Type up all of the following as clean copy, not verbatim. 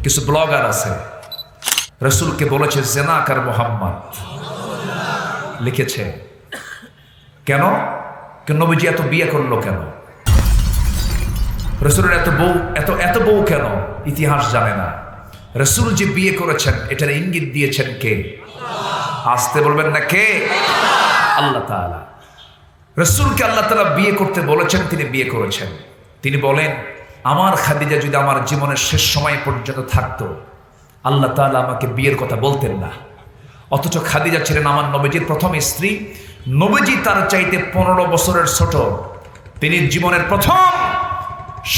কিছু ব্লগার আছে রসুলকে বলেছে জেনাকার মোহাম্মদ, লিখেছে। কেন নবীজি এত বিয়ে করলো কেন? রসুলের এত বউ কেন? ইতিহাস জানে না। রসুল যে বিয়ে করেছেন এটার ইঙ্গিত দিয়েছেন কে? আসতে বলবেন না কে? আল্লাহ তাআলা। রসুলকে আল্লাহ তাআলা বিয়ে করতে বলেছেন, তিনি বিয়ে করেছেন। তিনি বলেন, আমার খাদিজা যদি আমার জীবনের শেষ সময় পর্যন্ত থাকতো, আল্লাহ তাআলা আমাকে বিয়ের কথা বলতেন না। অথচ খাদিজা ছিলেন আমার নবীজির প্রথম স্ত্রী। নবীজি তার চাইতে 15 বছরের ছোট। তিনি জীবনের প্রথম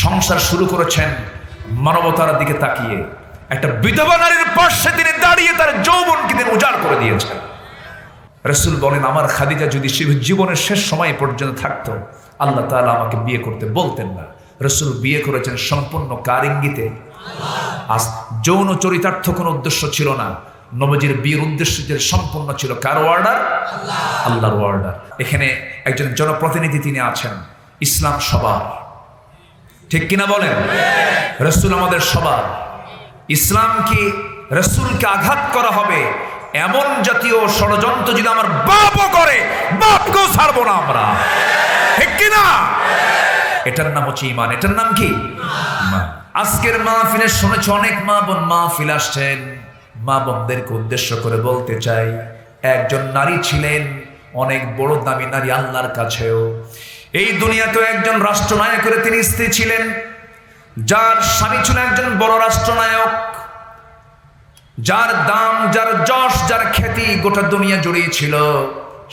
সংসার শুরু করেছেন মানবতার দিকে তাকিয়ে। একটা বিধবা নারীর পাশে তিনি দাঁড়িয়ে তার যৌবনকে তিনি উজাড় করে দিয়েছেন। রাসূল বলেন, আমার খাদিজা যদি জীবনের শেষ সময় পর্যন্ত থাকতো, আল্লাহ তাআলা আমাকে বিয়ে করতে বলতেন না। রাসূল বিয়ে করেছেন সম্পূর্ণ কার ইঙ্গিতে? আজ যৌন চরিতার্থ কোনো উদ্দেশ্য ছিল না। নবীজির বিয়ের উদ্দেশ্য যে সম্পূর্ণ ছিল কার অর্ডার? আল্লাহর অর্ডার। এখানে একজন জনপ্রতিনিধি তিনি আছেন। ইসলাম সবার, ঠিক কিনা বলেন? রাসূল আমাদের সবার। ইসলামকে, রাসূলকে আঘাত করা হবে এমন জাতীয় ষড়যন্ত্র যদি আমার বাপও করে, বাপকেও ছাড়বো না আমরা, ঠিক কিনা? এটার নাম হচ্ছে ঈমান। এটার নাম কি? ঈমান। আজকের মাহফিলে শুনেছি অনেক মা বোন মাহফিল আসছেন। মা বোনদেরকে উদ্দেশ্য করে বলতে চাই, একজন নারী ছিলেন অনেক বড় দামি নারী আল্লাহর কাছেও। এই দুনিয়াতেও একজন রাষ্ট্রনায়কের তিনি স্ত্রী ছিলেন, যার স্বামী ছিল একজন বড় রাষ্ট্রনায়ক, যার দাম, যার যশ, যার খ্যাতি গোটা দুনিয়া জড়িয়ে ছিল।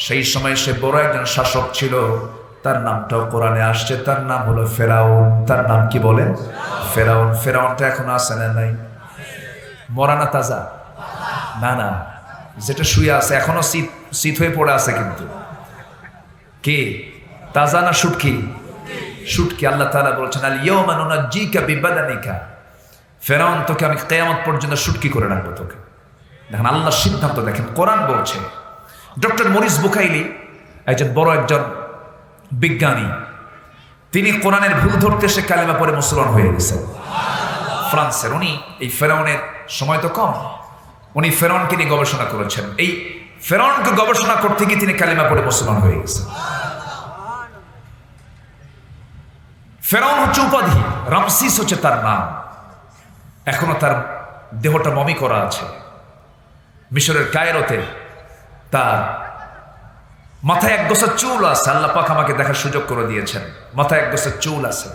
সেই সময় সে বড় একজন শাসক ছিল। তার নামটাও কোরআনে আসছে, তার নাম হলো ফেরাউন। তার নাম কি বলেন? ফেরাউন। ফেরাউনটা এখন আছে না নাই? মরা না তাজা? না না, যেটা শুয়ে আছে এখনো শীত হয়ে পড়ে আছে। কিন্তু কে তাজা না শুটকি? শুটকি। আল্লাহ তাআলা বলছেন, আল ইয়াওমা নুনাজ্জিকা বিবাদানিকা। ফেরাউন, তোকে আমি কিয়ামত পর্যন্ত শুটকি করে রাখবো তোকে। দেখেন আল্লাহর সিদ্ধান্ত, দেখেন কোরআন বলছে। ডক্টর মরিস বুকাইলি একজন বড় একজন বিজ্ঞানী, তিনি কোরআনের ভুল ধরতে সে কালেমা পড়ে মুসলমান হয়ে গেছেন। ফ্রান্সের। উনি এই ফেরাউনের সময় তো কম, উনি ফেরাউনকে নিয়ে গবেষণা করেছেন। এই ফেরাউনকে গবেষণা করতে গিয়ে তিনি কালেমা পড়ে মুসলমান হয়ে গেছেন। ফেরাউন হচ্ছে উপাধি, রামসিস হচ্ছে তার নাম। এখনো তার দেহটা মমি করা আছে মিশরের কায়রোতে। তার মাথায় এক গোছা চুল আছে। আল্লাহ পাক আমাকে দেখার সুযোগ করে দিয়েছেন। মাথায় এক গোছা চুল আছে,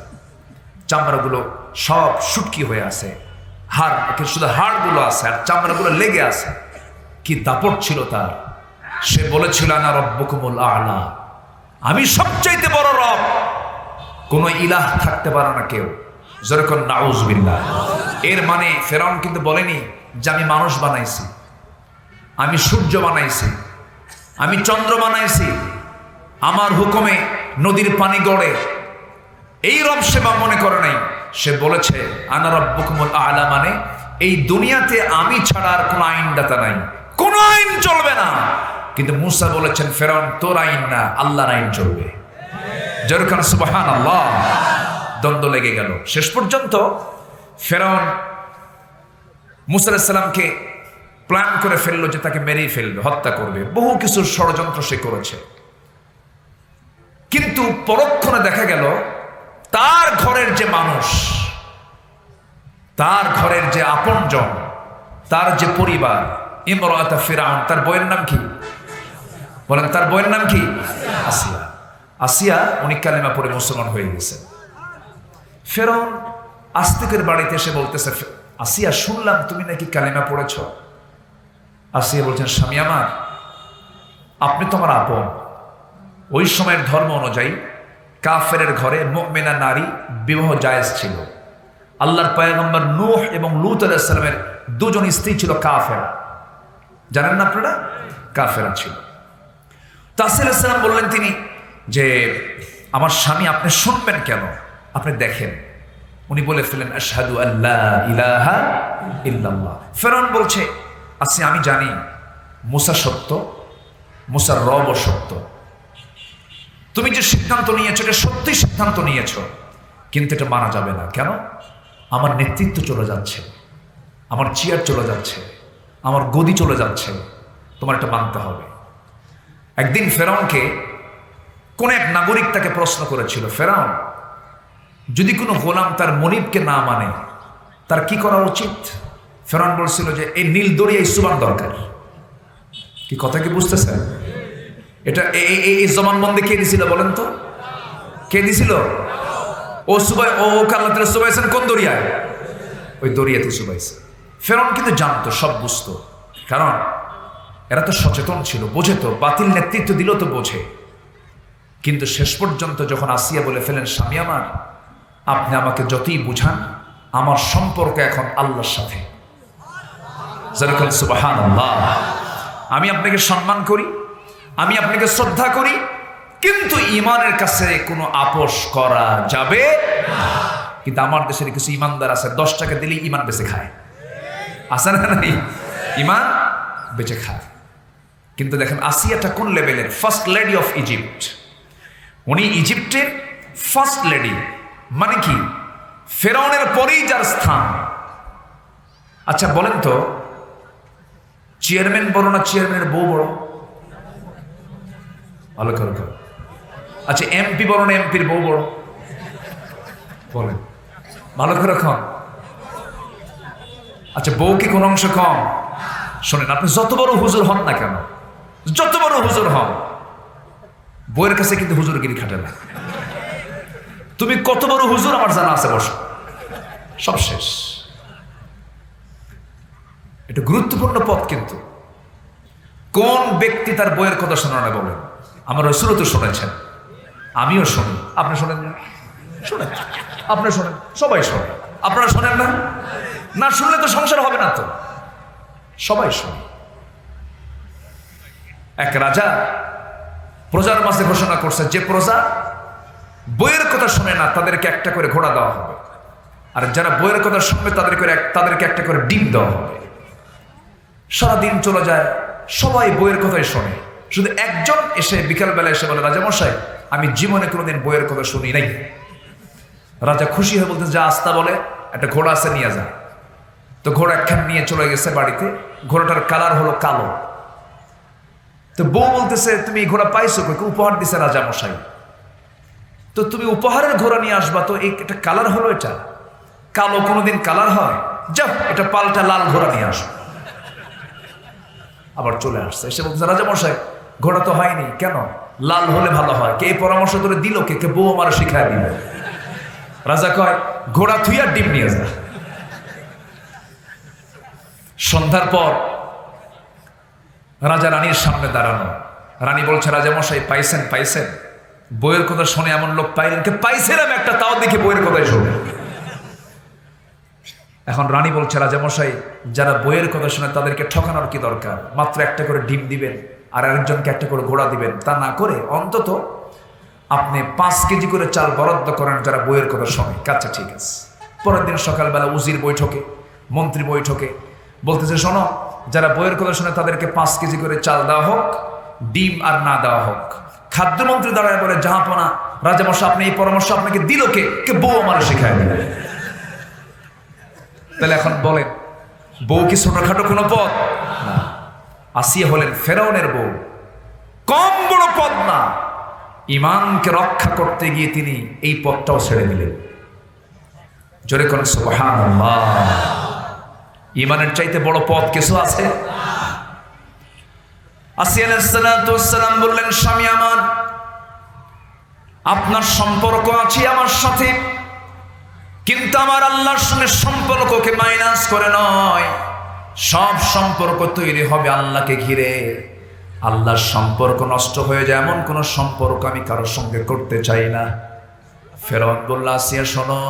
চামড়াগুলো সব শুটকি হয়ে আছে, হাড়, শুধু হাড়গুলো আছে আর চামড়াগুলো লেগে আছে। কি দাপট ছিল তার! সে বলেছিল, আনা রব্বুকুমুল আ'লা, আমি সবচাইতে বড় রব, কোন ইলাহ থাকতে পারে না কেউ। যেরকম নাউজুবিল্লাহ। এর মানে ফেরাউন কিন্তু বলেনি যে আমি মানুষ বানাইছি, আমি সূর্য বানাইছি, আমি চন্দ্র বানাইছি, আমার হুকুমে নদীর পানি গড়ে। এই রব সে মনে করে নাই। সে বলেছে আনা রব্বুকুমুল আ'লা, মানে এই দুনিয়াতে আমি ছাড়া আর কোনো আইনদাতা নাই, কোনো আইন চলবে না। কিন্তু মূসা বলেছেন, ফেরাউন তোর আইন না, আল্লাহর আইন চলবে। যেরকম সুবহানাল্লাহ। দ্বন্দ্ব লেগে গেল। শেষ পর্যন্ত ফেরাউন মূসা আলাইহিস সালামকে প্ল্যান করে ফেললো যে তাকে মেরেই ফেলবে, হত্যা করবে। বহু কিছু ষড়যন্ত্র সে করেছে। কিন্তু পরক্ষণে দেখা গেল তার ঘরের যে মানুষ, তার ঘরের যে আপনজন, তার যে পরিবার, ইমরাত ফিরাউন, তার বইয়ের নাম কি বলেন? তার বইয়ের নাম কি? আসিয়া। আসিয়া উনি কালেমা পড়ে মুসলমান হয়ে গেছেন। ফেরাউন আস্তিকের বাড়িতে এসে বলতেছে, আসিয়া শুনলাম তুমি নাকি কালেমা পড়েছ। আসিয়া বলছেন, স্বামী আমার, আপনি তো আমার আপন। ওই সময়ের ধর্ম অনুযায়ী কাফেরের ঘরে মুমিনা নারী বিবাহ জায়েজ ছিল। আল্লাহর পয়গম্বর নূহ এবং লূত আলাইহিস সালামের দুজন স্ত্রী ছিল কাফেরা, জানেন না আপনারা? কাফেরা ছিল। আসিয়া আলাইহিস সালাম বললেন তিনি যে আমার স্বামী, আপনি শুনবেন কেন? আপনি দেখেন। উনি বলে ফেলেন, আশহাদু আল্লা ইলাহা ইল্লাল্লাহ। ফেরাউন বলছে, আচ্ছা আমি জানি মুসা সত্য, মুসার রব সত্য, তুমি যে সিদ্ধান্ত নিয়েছো এটা সত্যি সিদ্ধান্ত নিয়েছো, কিন্তু এটা মানা যাবে না। কেন? আমার নেতৃত্ব চলে যাচ্ছে। আমার চেয়ার চলে যাচ্ছে, আমার গদি চলে যাচ্ছে, তোমার এটা মানতে হবে। একদিন ফেরাউনকে কোন এক নাগরিক তাকে প্রশ্ন করেছিল, ফেরাউন, যদি কোনো গোলাম তার মনিবকে না মানে তার কি করা উচিত? ফেরাউন বলছিল যে এই নীল দড়িয়া সুবান দরকার। কি কথা কি বুঝতেছেন? এটা এই জবানবন্দি কে দিছিল বলেন তো? কে দিছিল? ও সুবাই, ও আল্লাহ তাআলা সুবাইছেন কোন দরিয়ায়? ওই দরিয়াতে সুবাইছে। ফেরাউন কিন্তু জানতো, সব বুঝতো, কারণ এরা তো সচেতন ছিল, বোঝে তো, বাতিল নেতৃত্ব দিল তো বোঝে। কিন্তু শেষ পর্যন্ত যখন আসিয়া বলে ফেলেন, স্বামী আমার, আপনি আমাকে যতই বুঝান, আমার সম্পর্ক এখন আল্লাহর সাথে। যেরকম সুবহানাল্লাহ, আমি আপনাকে সম্মান করি, আমি আপনাকে শ্রদ্ধা করি, কিন্তু ইমানের কাছে কোনো আপোষ করা যাবে না। কিন্তু আমার দেশের কিছু ইমানদার আছে, 10 টাকা দিলেই ইমান বেঁচে খায়, আছে না নাই? ইমান বেঁচে খায়। কিন্তু দেখেন আসিয়াটা কোন লেভেলের? First lady of Egypt. উনি ইজিপ্টের ফার্স্ট লেডি, মানে কি ফেরাউনের পরেই যার স্থান। আচ্ছা বলেন তো, চেয়ারম্যান বড় না চেয়ারম্যানের বউ বড়? ভালো করে। আচ্ছা এমপি বড় না এমপির বউ বড়? বলেন ভালো করে কম। আচ্ছা বউ কি কোন অংশ কম? শোনেন, আপনি যত বড় হুজুর হন না কেন, যত বড় হুজুর হন, বউয়ের কাছে কিন্তু হুজুরগিরি খাটে না। তুমি কত বড় হুজুর আমার জানা আছে, বসো, সব শেষ। এটা গুরুত্বপূর্ণ পথ। কিন্তু কোন ব্যক্তি তার বইয়ের কথা শোনা না বলেন? আমার রাসূলও তো শুনেছেন, আমিও শুনি। আপনি শোনেন না? শোনেন, আপনি শোনেন, সবাই শোনে। আপনারা শোনেন না? না শুনলে তো সংসার হবে না, তো সবাই শোনে। এক রাজা প্রজার মাঝে ঘোষণা করছে, যে প্রজা বইয়ের কথা শুনে না তাদেরকে একটা করে ঘোড়া দেওয়া হবে, আর যারা বইয়ের কথা শুনবে তাদেরকে একটা করে ডিম দেওয়া হবে। সারাদিন চলে যায়, সবাই বইয়ের কথাই শোনে, শুধু একজন এসে বিকালবেলা এসে বলে, রাজা মশাই, আমি জীবনে কোনোদিন বইয়ের কথা শুনি নাই। রাজা খুশি হয়ে বলতে, যা আস্তা বলে, একটা ঘোড়া আছে, নিয়ে যা। তো ঘোড়া একখান নিয়ে চলে গেছে বাড়িতে। ঘোড়াটার কালার হলো কালো। তো বউ বলতেছে, তুমি এই ঘোড়া পাইছো কই? উপহার দিছে রাজা মশাই। তো তুমি উপহারের ঘোড়া নিয়ে আসবা, তো এটা কালার হলো, এটা কালো, কোনোদিন কালার হয়? যাও, এটা পাল্টা লাল ঘোড়া নিয়ে আসো। আবার চলে আসছে, এসে বলছে, রাজা মশাই, ঘোড়া তো হয়নি। কেন? লাল হলে ভালো হয়। কে এই পরামর্শ করে দিল? কে বউ আমার শিখায় দিল। রাজা কয়, ঘোড়া থুইয়া ডিম নিয়ে যা। সন্ধ্যার পর রাজা রানীর সামনে দাঁড়ানো। রানী বলছে, রাজা মশাই, পাইছেন? বইয়ের কথা শুনে এমন লোক পাইলেন? কে পাইছিলাম একটা, তাও দেখি বইয়ের কথাই শুনে। এখন রানী বলছে, রাজা মশাই, যারা বইয়ের কথা শুনে তাদেরকে ঠকানোর কি দরকার? মাত্র একটা করে ডিম দিবেন আর আরেকজনকে একটা করে ঘোড়া দিবেন। তা না করে অন্তত আপনি 5 কেজি করে চাল বরাদ্দ করেন যারা বইয়ের কথা শোনে। আচ্ছা ঠিক আছে। পরের দিন সকালবেলা উজির বৈঠকে, মন্ত্রী বৈঠকে বলতেছে, শোনো, যারা বইয়ের কথা শুনে তাদেরকে 5 কেজি করে চাল দেওয়া হোক, ডিম আর না দেওয়া হোক। খাদ্যমন্ত্রী দাঁড়ায় বলে, জাহাপনা, রাজামশাই, আপনি এই পরামর্শ আপনাকে দিল কে? বউ আমার শেখায় দিল। তাহলে এখন বলেন, বউ কি ছোটখাটো কোনো পদ না? আসিয়া হলেন ফেরাউনের বউ, কম বড় পদ না। ইমানকে রক্ষা করতে গিয়ে তিনি এই পদটাও ছেড়ে দিলেন। জোরে করেন সুবহানাল্লাহ। ইমানের চাইতে বড় পদ কিছু আছে? আসিয়া আলাইহিস সালাতু ওয়াস সালাম বললেন, স্বামী আমার, আপনার সম্পর্ক আছে আমার সাথে, কিন্তু আমার আল্লাহর সঙ্গে সম্পর্ককে মাইনাস করে নয়। সব সম্পর্ক তৈরি হবে আল্লাহকে ঘিরে। আল্লাহর সম্পর্ক নষ্ট হয়ে যায় এমন কোন সম্পর্ক আমি কারোর সঙ্গে করতে চাই না। ফেরাউন বলল, আসিয়া শোনো,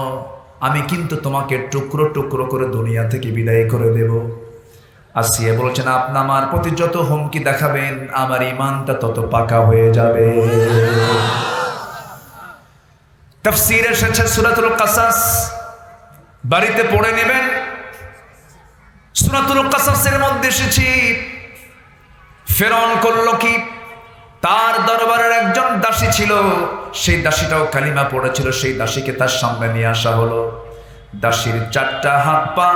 আমি কিন্তু তোমাকে টুকরো টুকরো করে দুনিয়া থেকে বিদায় করে দেব। আসিয়া বলছেন, আপনি আমার প্রতি যত হুমকি দেখাবেন আমার ঈমানটা তত পাকা হয়ে যাবে। তাফসীরে এসেছে সূরাতুল কাসাস, বাড়িতে পড়ে নেবেন। সূরাতুল কাসাসের মধ্যে এসেছে, ফেরাউন করলো কি, তার দরবারের একজন দাসী ছিল, সেই দাসীটাও কালিমা পড়েছিল। সেই দাসীকে তার সামনে নিয়ে আসা হলো। দাসীর 4টা হাত পা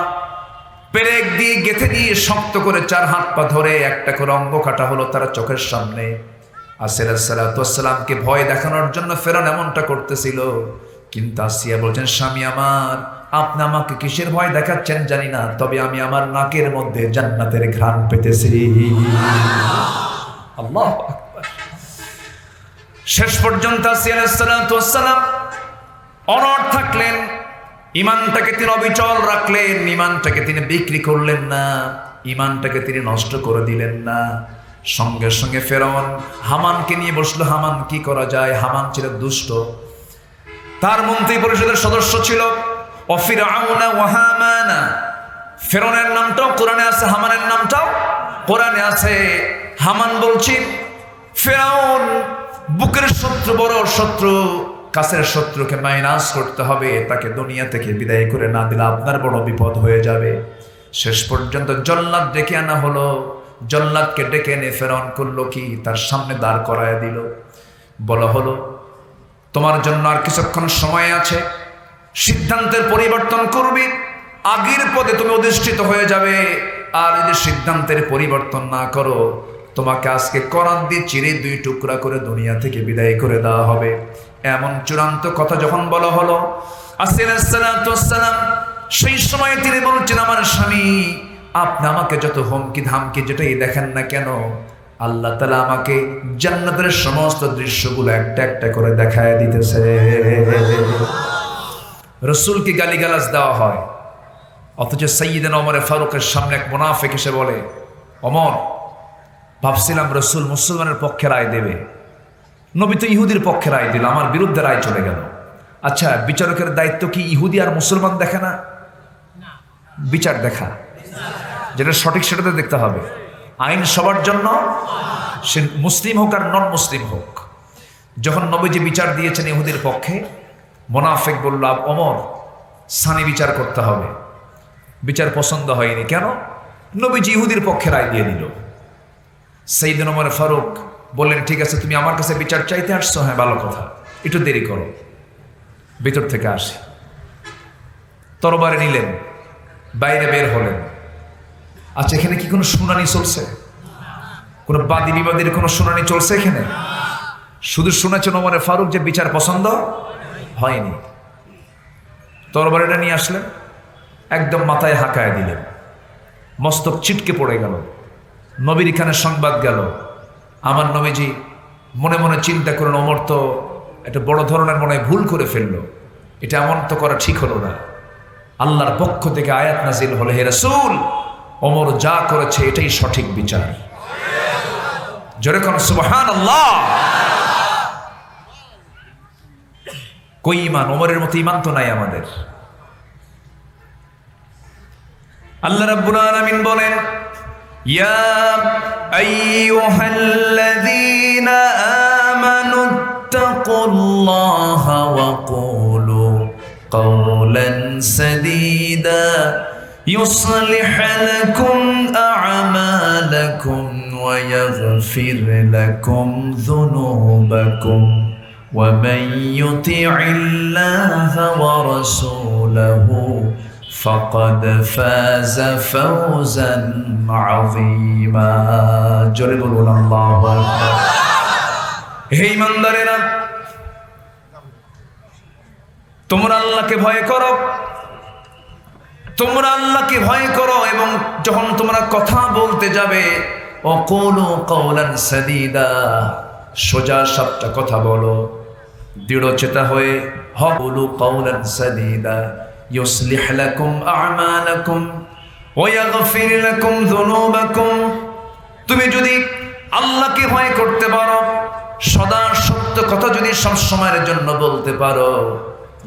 পেরেক দিয়ে গেঁথে দিয়ে শক্ত করে 4 হাত পা ধরে একটা করে অঙ্গ কাটা হলো তারা চোখের সামনে। আসিয়া আলাইহিস সালামকে ভয় দেখানোর জন্য ফেরাউন এমনটা করতেছিল, কিন্তু আসিয়া বলছেন, স্বামী আমার, আপনি আমাকে কিসের ভয় দেখাচ্ছেন জানি না, তবে আমি আমার নাকের মধ্যে জান্নাতের ঘ্রাণ পেতেছি। আল্লাহু আকবার। শেষ পর্যন্ত আসিয়া আলাইহিস সালাম অনড় থাকলেন, ইমানটাকে তিনি অবিচল রাখলেন, ইমানটাকে তিনি বিক্রি করলেন না, ইমানটাকে তিনি নষ্ট করে দিলেন না। সঙ্গে সঙ্গে ফেরাউন হামানকে নিয়ে বসলো, হামান কি করা যায়? হামান ছিল দুষ্ট, তার মন্ত্রী পরিষদের সদস্য ছিল। অফিরাউনা ওয়া হামানা, ফেরাউনের নামটাও কোরআনে আছে, হামানের নামটাও কোরআনে আছে। হামান বলছি, ফেরাউন বুকের শত্রু, বড় শত্রু, কাছের শত্রুকে মাইনাস করতে হবে, তাকে দুনিয়া থেকে বিদায় করে না দিলে আপনার বড় বিপদ হয়ে যাবে। শেষ পর্যন্ত জল্লাদ ডেকে আনা হলো। জল্লাদকে ডেকে এনে ফেরাউন করলো কি? তার সামনে দাঁড় করায় দিল। বলা হলো, তোমার জন্য আর কিছুক্ষণ সময় আছে, সিদ্ধান্তের পরিবর্তন করবি, আগের পদে তুমি অধিষ্ঠিত হয়ে যাবে। আর যদি সিদ্ধান্তের পরিবর্তন না করো, তোমাকে আজকে করাত দিয়ে চিরে 2 টুকরা করে দুনিয়া থেকে বিদায় করে দেওয়া হবে। এমন চূড়ান্ত কথা যখন বলা হলো, আসিয়া আলাইহিস সালাম সেই সময় তিনি বলছেন, আমার স্বামী, আপনি আমাকে যত হুমকি ধামকি যেটাই দেখেন না কেন, আল্লাহ তাআলা আমাকে জান্নাতের সমস্ত দৃশ্যগুলো একটা একটা করে দেখায় দিতেছে। রাসূলকে গালিগালাজ দেওয়া হয়, অথচ সাইয়্যিদানা ওমর ফারুকের সামনে এক মুনাফিক এসে বলে, ওমর, ভাবছিলাম রাসূল মুসলমানের পক্ষে রায় দেবে, নবী তো ইহুদির পক্ষে রায় দিল, আমার বিরুদ্ধে রায় চলে গেল। আচ্ছা, বিচারকের দায়িত্ব কি ইহুদি আর মুসলমান দেখে না? বিচার দেখা, যেটা সঠিক সেটাতে দেখতে হবে। আইন সবার জন্য, সে মুসলিম হোক আর নন মুসলিম হোক। যখন নবীজি বিচার দিয়েছেন ইহুদির পক্ষে, মুনাফিক বলল, ওমর, সানি বিচার করতে হবে। বিচার পছন্দ হয়নি। কেন? নবীজি ইহুদির পক্ষে রায় দিয়ে দিল। সাইয়্যিদনা ওমর ফারুক বললেন, ঠিক আছে, তুমি আমার কাছে বিচার চাইতে আসছো, হ্যাঁ ভালো কথা, একটু দেরি করো, ভিতর থেকে আসি। তরবারি নিলেন, বাইরে বের হলেন। আচ্ছা, এখানে কি কোনো শুনানি চলছে? কোনো বাদী বিবাদীর কোনো শুনানি চলছে এখানে? শুধু শুনেছেন ওমর ফারুক যে বিচার পছন্দ হয়নি। তরবারিটা নিয়ে আসলেন, একদম মাথায় হাঁকায় দিলেন, মস্তক চিটকে পড়ে গেল। নবীর এখানে সংবাদ গেল। আমার নবীজি মনে মনে চিন্তা করেন, ওমর তো একটা বড় ধরনের মনে ভুল করে ফেললো, এটা এমন তো করা ঠিক হলো না। আল্লাহর পক্ষ থেকে আয়াত নাজিল হলো, হে রাসূল, ওমর যা করেছে এটাই সঠিক বিচার। জোরে কোন সুবহানাল্লাহ। কই ঈমান? ওমরের মতো ঈমান তো নাই আমাদের। আল্লাহ রাব্বুল আলামিন বলেন, ইয়া আইয়ুহাল্লাযীনা আমানুত্তাকুল্লাহা ওয়া কুলু কাওলান সাদীদা يصلح لكم أعمالكم ويغفر لكم ذنوبكم ومن يطع الله ورسوله فقد فاز فوزا عظيما جل الله أكبر হে ঈমানদারেরা তোমরা আল্লাহকে ভয় করো তোমরা আল্লাহকে ভয় করো এবং যখন তোমরা কথা বলতে যাবে ওয়াকুলু কাওলান সাদীদা সোজা সাপটা কথা বলো দৃঢ়চেতা হয়ে ওয়াকুলু কাওলান সাদীদা ইউসলিহ লাকুম আ'মালাকুম ওয়া ইয়াগফির লাকুম যুনুবাকুম তুমি যদি আল্লাহকে ভয় করতে পারো সদা সত্য কথা যদি সব সময়ের জন্য বলতে পারো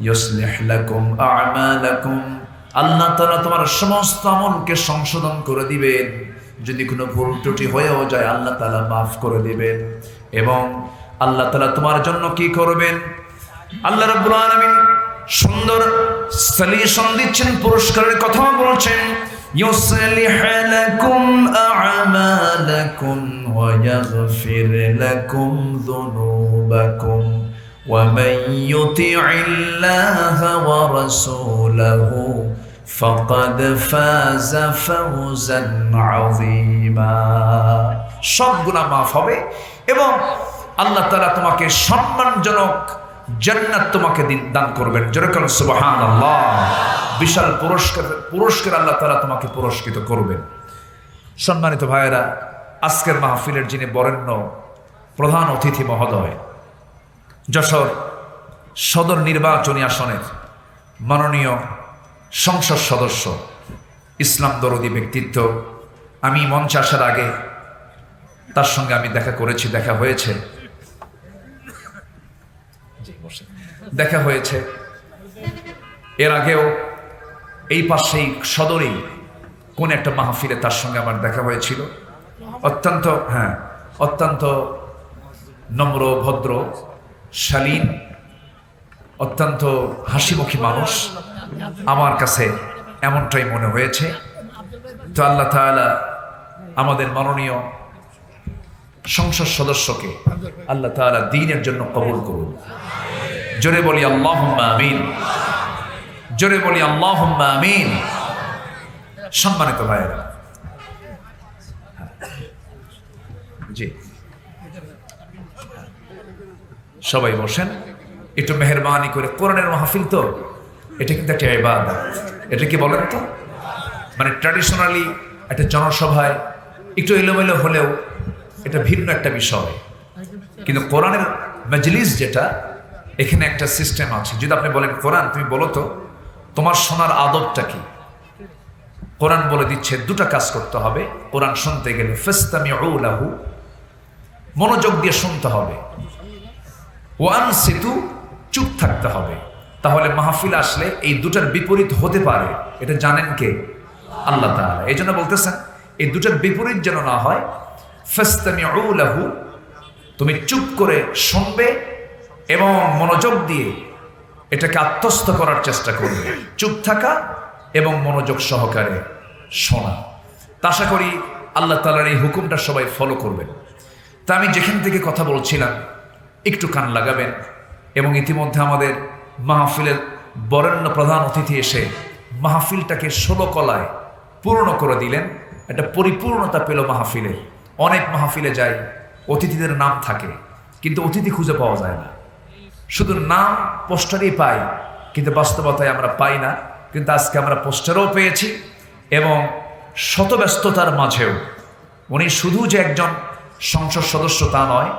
ইউসলিহ লাকুম আ'মালাকুম আল্লাহ তাআলা তোমার সমস্ত আমলকে সংশোধন করে দিবেন যদি কোনো ভুল ত্রুটি হয়েও যায় আল্লাহ তাআলা maaf করে দিবেন এবং আল্লাহ তাআলা তোমার জন্য কি করবেন আল্লাহ রাব্বুল আলামিন সুন্দর সলিউশন দিচ্ছেন পুরস্কারের কথা বলছেন ইউসলিহ লাকুম আ'মালাকুম ওয়া ইয়াগফির লাকুম যুনুবাকুম ومن يطع الله ورسوله ফাকাদ ফাযা ফাওজান আযীমা। সব গুনাহ মাফ হবে এবং আল্লাহ তাআলা তোমাকে সম্মানজনক জান্নাত তোমাকে দান করবেন। যেরকম সুবহানাল্লাহ, বিশাল পুরস্কার আল্লাহ তাআলা তোমাকে পুরস্কৃত করবেন। সম্মানিত ভাইয়েরা, আজকের মাহফিলের যিনি বরেণ্য প্রধান অতিথি মহোদয়, যশোর সদর নির্বাচনী আসনের মাননীয় সংসদ সদস্য, ইসলাম দরদি ব্যক্তিত্ব। আমি মঞ্চে আসার আগে তার সঙ্গে আমি দেখা হয়েছে এর আগেও এই পাশেই সদরেই কোন একটা মাহফিলে তার সঙ্গে আমার দেখা হয়েছিল। অত্যন্ত নম্র, ভদ্র, শালীন, অত্যন্ত হাসিমুখী মানুষ আমার কাছে এমনটাই মনে হয়েছে। তো আল্লাহ তাআলা আমাদের মাননীয় সংসদ সদস্যকে আল্লাহ তাআলা দ্বীনের জন্য কবুল করুন। জোরে বলি আল্লাহুম্মা আমিন, জোরে বলি আল্লাহুম্মা আমিন। সম্মানিত ভাইয়েরা, জি সবাই বসেন, একটু মেহেরবানি করে। কোরআনের মাহফিল তো, এটা কিন্তু একটা ইবাদত। এটা কি বলেন তো, মানে ট্র্যাডিশনালি একটা জনসভায় একটু এলোমেলো হলেও এটা ভিন্ন একটা বিষয়, কিন্তু কোরআনের মজলিস যেটা, এখানে একটা সিস্টেম আছে। যদি আপনি বলেন কোরআন, তুমি বলো তো তোমার শোনার আদবটা কি, কোরআন বলে দিচ্ছে দুটা কাজ করতে হবে কোরআন শুনতে গেলে। ফাসতামিউ লাহু, মনোযোগ দিয়ে শুনতে হবে, ওয়ানসিতু, চুপ থাকতে হবে। তাহলে মাহফিল আসলে এই দুটার বিপরীত হতে পারে, এটা জানেন কে? আল্লাহ তাআলা। এই জন্য বলতেছেন এই দুটার বিপরীত যেন না হয়। ফাসতামিউ লাহু, তুমি চুপ করে শুনবে এবং মনোযোগ দিয়ে এটাকে আত্মস্থ করার চেষ্টা করবে। চুপ থাকা এবং মনোযোগ সহকারে শোনা। তা আশা করি আল্লাহ তাআলার এই হুকুমটা সবাই ফলো করবেন। তা আমি যেখান থেকে কথা বলছিলাম একটু কান লাগাবেন। এবং ইতিমধ্যে আমাদের মাহফিলের বরেণ্য প্রধান অতিথি এসে মাহফিলটাকে 16 কলায় পূর্ণ করে দিলেন। একটা পরিপূর্ণতা পেল মাহফিলে। অনেক মাহফিলে যাই, অতিথিদের নাম থাকে কিন্তু অতিথি খুঁজে পাওয়া যায় না, শুধু নাম পোস্টারই পাই, কিন্তু বাস্তবতায় আমরা পাই না। কিন্তু আজকে আমরা পোস্টারও পেয়েছি এবং শত ব্যস্ততার মাঝেও উনি শুধু যে একজন সংসদ সদস্য তা নয়,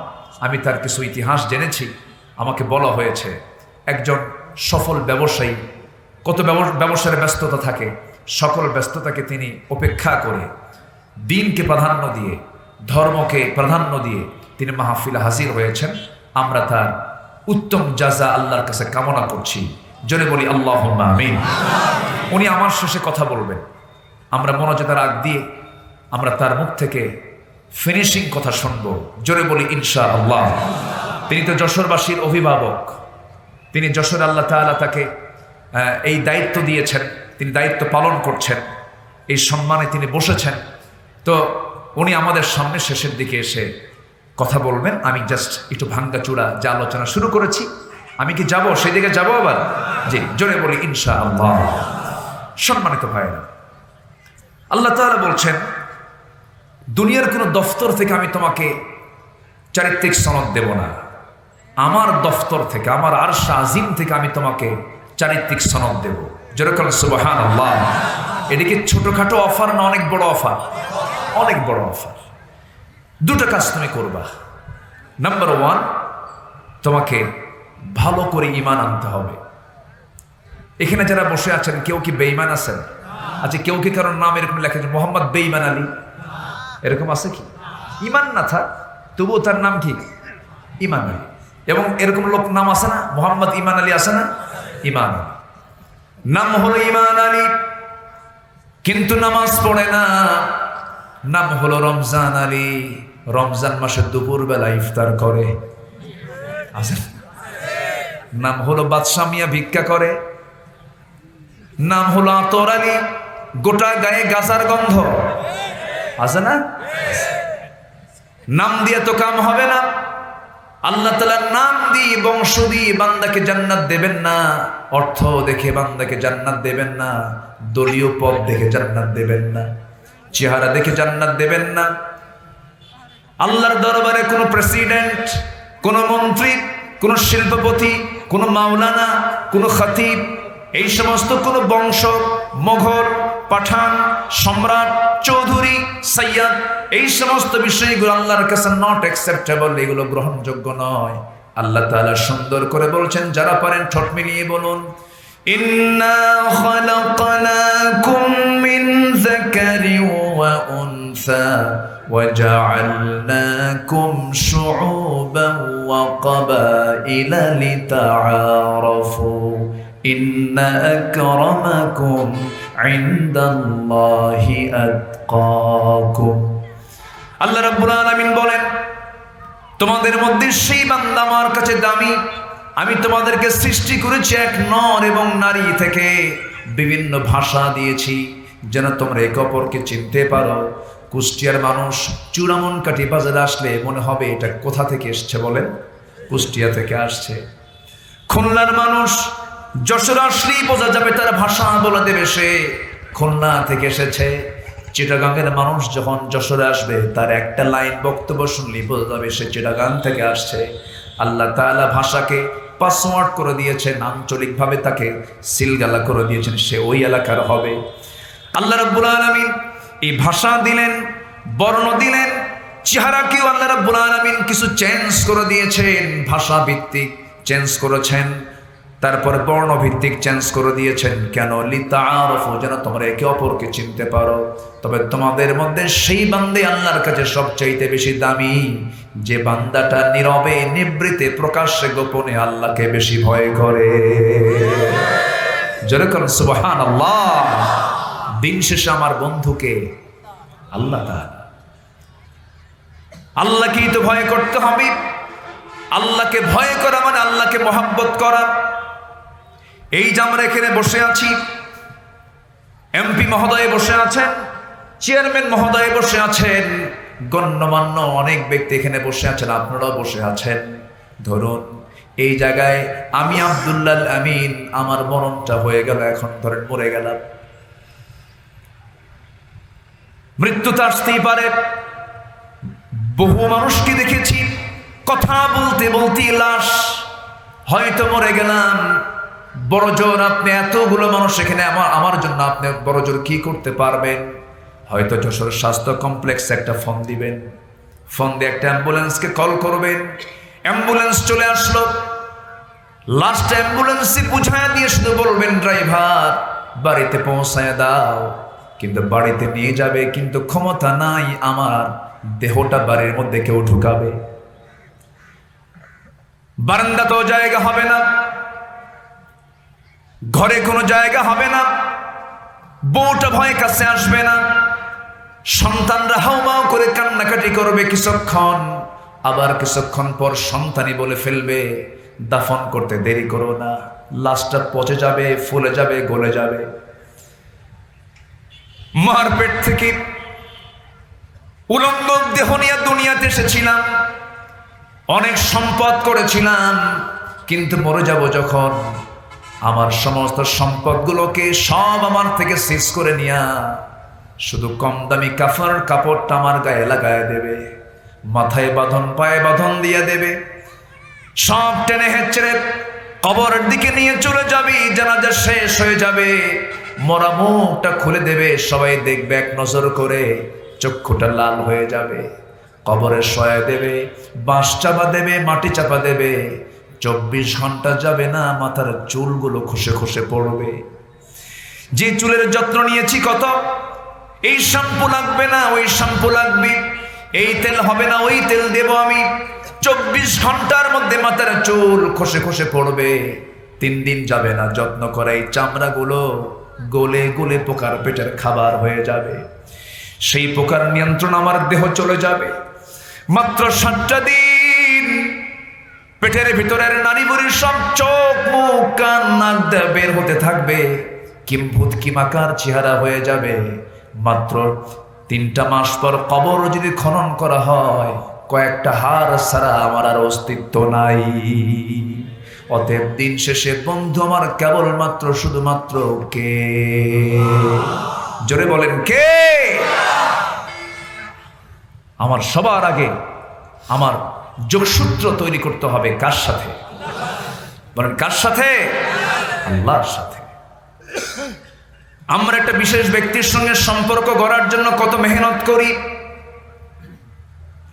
আমি তার কিছু ইতিহাস জেনেছি। আমাকে বলা হয়েছে একজন সফল ব্যবসায়ী, কত ব্যবসার ব্যস্ততা থাকে, সকল ব্যস্ততাকে তিনি উপেক্ষা করে দিনকে প্রাধান্য দিয়ে, ধর্মকে প্রাধান্য দিয়ে তিনি মাহফিলে হাজির হয়েছেন। আমরা তার উত্তম জাযা আল্লাহর কাছে কামনা করছি। জোরে বলি আল্লাহুম্মা আমিন। উনি আমার শেষে কথা বলবেন, আমরা মনোযোগের আগ দিয়ে আমরা তার মুখ থেকে ফিনিশিং কথা শুনবো। জোরে বলি ইনশাআল্লাহ। তিনি তো যশোরবাসীর অভিভাবক, তিনি যশোর, আল্লাহ তাআলা তাকে এই দায়িত্ব দিয়েছেন, তিনি দায়িত্ব পালন করছেন, এই সম্মানে তিনি বসেছেন। তো উনি আমাদের সামনে শেষের দিকে এসে কথা বলবেন। আমি জাস্ট একটু ভাঙ্গাচূড়া যে আলোচনা শুরু করেছি, আমি কি যাব সেই দিকে যাব আবার? জি, জোরে বলি ইনশাআল্লাহ। সম্মানিত ভাইয়েরা, আল্লাহ তাআলা বলছেন দুনিয়ার কোনো দফতর থেকে আমি তোমাকে চারিত্রিক সনদ দেব না, আমার দফতর থেকে, আমার আরশ আজিম থেকে আমি তোমাকে চারিত্রিক সনদ দেব। যেরকম সুবহানাল্লাহ। এটা কি ছোটখাটো অফার না অনেক বড় অফার? অনেক বড় অফার। দুটো কাজ তুমি করবা। নাম্বার 1, তোমাকে ভালো করে ঈমান আনতে হবে। এখানে যারা বসে আছেন কেউ কি বেঈমান আছেন? আচ্ছা, কেউ কি কারোর নাম এরকম লেখা আছে মোহাম্মদ বেঈমান আলী, এরকম আছে কি? ঈমান না থাক তবুও তার নাম কি? ঈমান আলী। এবং এরকম লোক নাম আছে না, মোহাম্মদ ঈমান আলী আছে না? ঈমান আলী নাম হলো ঈমান আলী, কিন্তু নামাজ পড়ে না। নাম হলো রমজান আলী, রমজান মাসে দুপুর বেলা ইফতার করে। আছে? নাম হলো বাদশা মিয়া, ভিক্ষা করে। নাম হলো আতর আলী, গোটা গায়ে গাজার গন্ধ। আছে না? নাম দিয়ে তো কাম হবে না। আল্লাহ তাআলা নাম দিয়ে, বংশ দিয়ে বান্দাকে জান্নাত দেবেন না। অর্থ দেখে বান্দাকে জান্নাত দেবেন না, দলীয় পদ দেখে জান্নাত দেবেন না, চেহারা দেখে জান্নাত দেবেন না। আল্লাহর দরবারে কোনো প্রেসিডেন্ট, কোনো মন্ত্রী, কোনো শিল্পপতি, কোনো মাওলানা, কোনো খতিব, এই সমস্ত কোনো বংশ, মোঘল, পাঠান, সম্রাট, চৌধুরী, সৈয়দ, এই সমস্ত বিষয়গুলো আল্লাহর কাছে নট অ্যাকসেপ্টেবল, এগুলো গ্রহণযোগ্য নয়। আল্লাহ তাআলা সুন্দর করে বলছেন, যারা পারেন ঠোঁট মিলিয়ে বলুন, ইন্না খালাকনাকুম মিন যাকারিন ওয়া উনসা ওয়া জাআলনাকুম শুউবান ওয়া ক্বাবাইলা লিতাআরাফু ইন্না আকরামাকুম ইনদাল্লাহি আতকাকুম। আল্লাহ রাব্বুল আলামিন বলেন, তোমাদের মধ্যে সেই বান্দা আমার কাছে দামি। আমি তোমাদেরকে সৃষ্টি করেছি এক নর এবং নারী থেকে, বিভিন্ন ভাষা দিয়েছি যেন তোমরা একে অপরকে চিনতে পারো। কুষ্টিয়ার মানুষ চূড়ামনকাঠি বাজারে আসলে মনে হবে এটা কোথা থেকে এসছে বলেন? কুষ্টিয়া থেকে আসছে। খুলনার মানুষ যশোর আসলেই বোঝা যাবে, তার ভাষা বলে দেবে সে খুলনা থেকে এসেছে। চিটাগাংয়ের মানুষ যখন যশোরে আসবে, তার একটা লাইন বক্তব্য শুনলেই বোঝা যাবে সে চিটাগাং থেকে আসছে। আল্লাহ তাআলা ভাষাকে পাসওয়ার্ড করে দিয়েছেন, আঞ্চলিকভাবে তাকে সিলগালা করে দিয়েছেন, সে ওই এলাকার হবে। আল্লাহ রাব্বুল আলামিন এই ভাষা দিলেন, বর্ণ দিলেন, চেহারাকেও আল্লাহ রাব্বুল আলামিন কিছু চেঞ্জ করে দিয়েছেন, ভাষা ভিত্তিক চেঞ্জ করেছেন, তারপর বর্ণ ভিত্তিক চেঞ্জ করে দিয়েছেন। কেন? লিতাআরাফু, যেন তোমরা একে অপরকে চিনতে পারো। তবে তোমাদের মধ্যে সেই বান্দা আল্লাহর কাছে সবচাইতে বেশি দামি, যে বান্দাটা নীরবে নিবৃতে প্রকাশ্যে গোপনে আল্লাহকে বেশি ভয় করে। যেরকম সুবহানাল্লাহ। দিন শেষে আমার বন্ধুকে আল্লাহ তাআলা, আল্লাহকেই তো ভয় করতে হবে। আল্লাহকে ভয় করা মানে আল্লাহকে মহব্বত করা। এই যে আমরা এখানে বসে আছি, এমপি মহোদয় বসে আছেন, চেয়ারম্যান মহোদয় বসে আছেন, গণ্যমান্য অনেক ব্যক্তি এখানে বসে আছেন, আপনারাও বসে আছেন। ধরুন এই জায়গায় আমি আব্দুল্লাহ আমিন, আমার মরণটা হয়ে গেল, এখন ধরেন মরে গেলাম, মৃত্যু তো আসতেই পারে। বহু মানুষকে দেখেছি কথা বলতে বলতে লাশ, হয়তো মরে গেলাম। বড় জোর আপনি এতগুলো মানুষ এখানে, আমার জন্য আপনি বড় জোর কি করতে পারবেন? হয়তো যশোর স্বাস্থ্য কমপ্লেক্সে একটা ফোন দিবেন, ফোন দিয়ে একটা অ্যাম্বুলেন্সকে কল করবেন, অ্যাম্বুলেন্স চলে আসলো। লাস্ট অ্যাম্বুলেন্সে বুঝায় দিয়ে শুধু বলবেন, ড্রাইভার বাড়িতে পৌঁছায় দাও। কিন্তু বাড়িতে নিয়ে যাবে, কিন্তু ক্ষমতা নাই আমার দেহটা বাড়ির মধ্যে কেউ ঢুকাবে। বারান্দাতেও জায়গা হবে না, ঘরে কোনো জায়গা হবে না, বউটা ভয় কাছে আসবে না, সন্তানরা হাউমাউ করে কান্নাকাটি করবে কিছুক্ষণ, আবার কিছুক্ষণ পর সন্তানই বলে ফেলবে, দাফন করতে দেরি করো না, লাশটা পচে যাবে, ফুলে যাবে, গলে যাবে। মার পেট থেকে উলঙ্গ দেহ নিয়ে দুনিয়াতে এসেছিলাম, অনেক সম্পদ করেছিলাম, কিন্তু মরে যাব যখন, আমার সমস্ত সম্পদগুলোকে সব আমার থেকে সিজ করে নিয়া শুধু কম দামি কাপড়টা আমার গায়ে লাগায় দেবে, মাথায় বাঁধন, পায়ে বাঁধন দিয়ে দেবে, সব টেনে হেঁচড়ে কবরের দিকে নিয়ে চলে যাবি। জানাজা শেষ হয়ে যাবে, মরা মুখটা খুলে দেবে, সবাই দেখবে এক নজর করে, চক্ষুটা লাল হয়ে যাবে। কবরে শোয়া দেবে, বাঁশ চাপা দেবে, মাটি চাপা দেবে, 24 ঘন্টা যাবে না, মাথার চুলগুলো খসে খসে পড়বে। যে চুলের যত্ন নিয়েছি কত, এই শ্যাম্পু লাগবে না, ওই শ্যাম্পু লাগবে, এই তেল হবে না, ওই তেল দেব আমি। 24 ঘন্টার মধ্যে মাথার চুল খসে খসে পড়বে, 3 দিন যাবে না যত্ন করা, এই চামড়াগুলো গলে গলে পোকার পেটের খাবার হয়ে যাবে। সেই পোকার নিয়ন্ত্রণ আমার দেহ চলে যাবে। মাত্র 7টা দিন পেটের ভিতরের নারী বুড়ির সব চোখ, মুখ, কান, নাক দিয়ে বের হতে থাকবে, কিম্ভূত কিমাকার চেহারা হয়ে যাবে। মাত্র 3টা মাস পর কবর যদি খনন করা হয়, কয়েকটা হাড় ছাড়া আমার আর অস্তিত্ব নাই। অতএব দিন শেষে বন্ধু আমার কেবলমাত্র শুধুমাত্র কে? জোরে বলেন কে? আমার সবার আগে আমার যোগসূত্র তৈরি করতে হবে কার সাথে? বলেন কার সাথে? আল্লাহর সাথে। আমরা একটা বিশেষ ব্যক্তির সঙ্গে সম্পর্ক গড়ার জন্য কত মেহনত করি,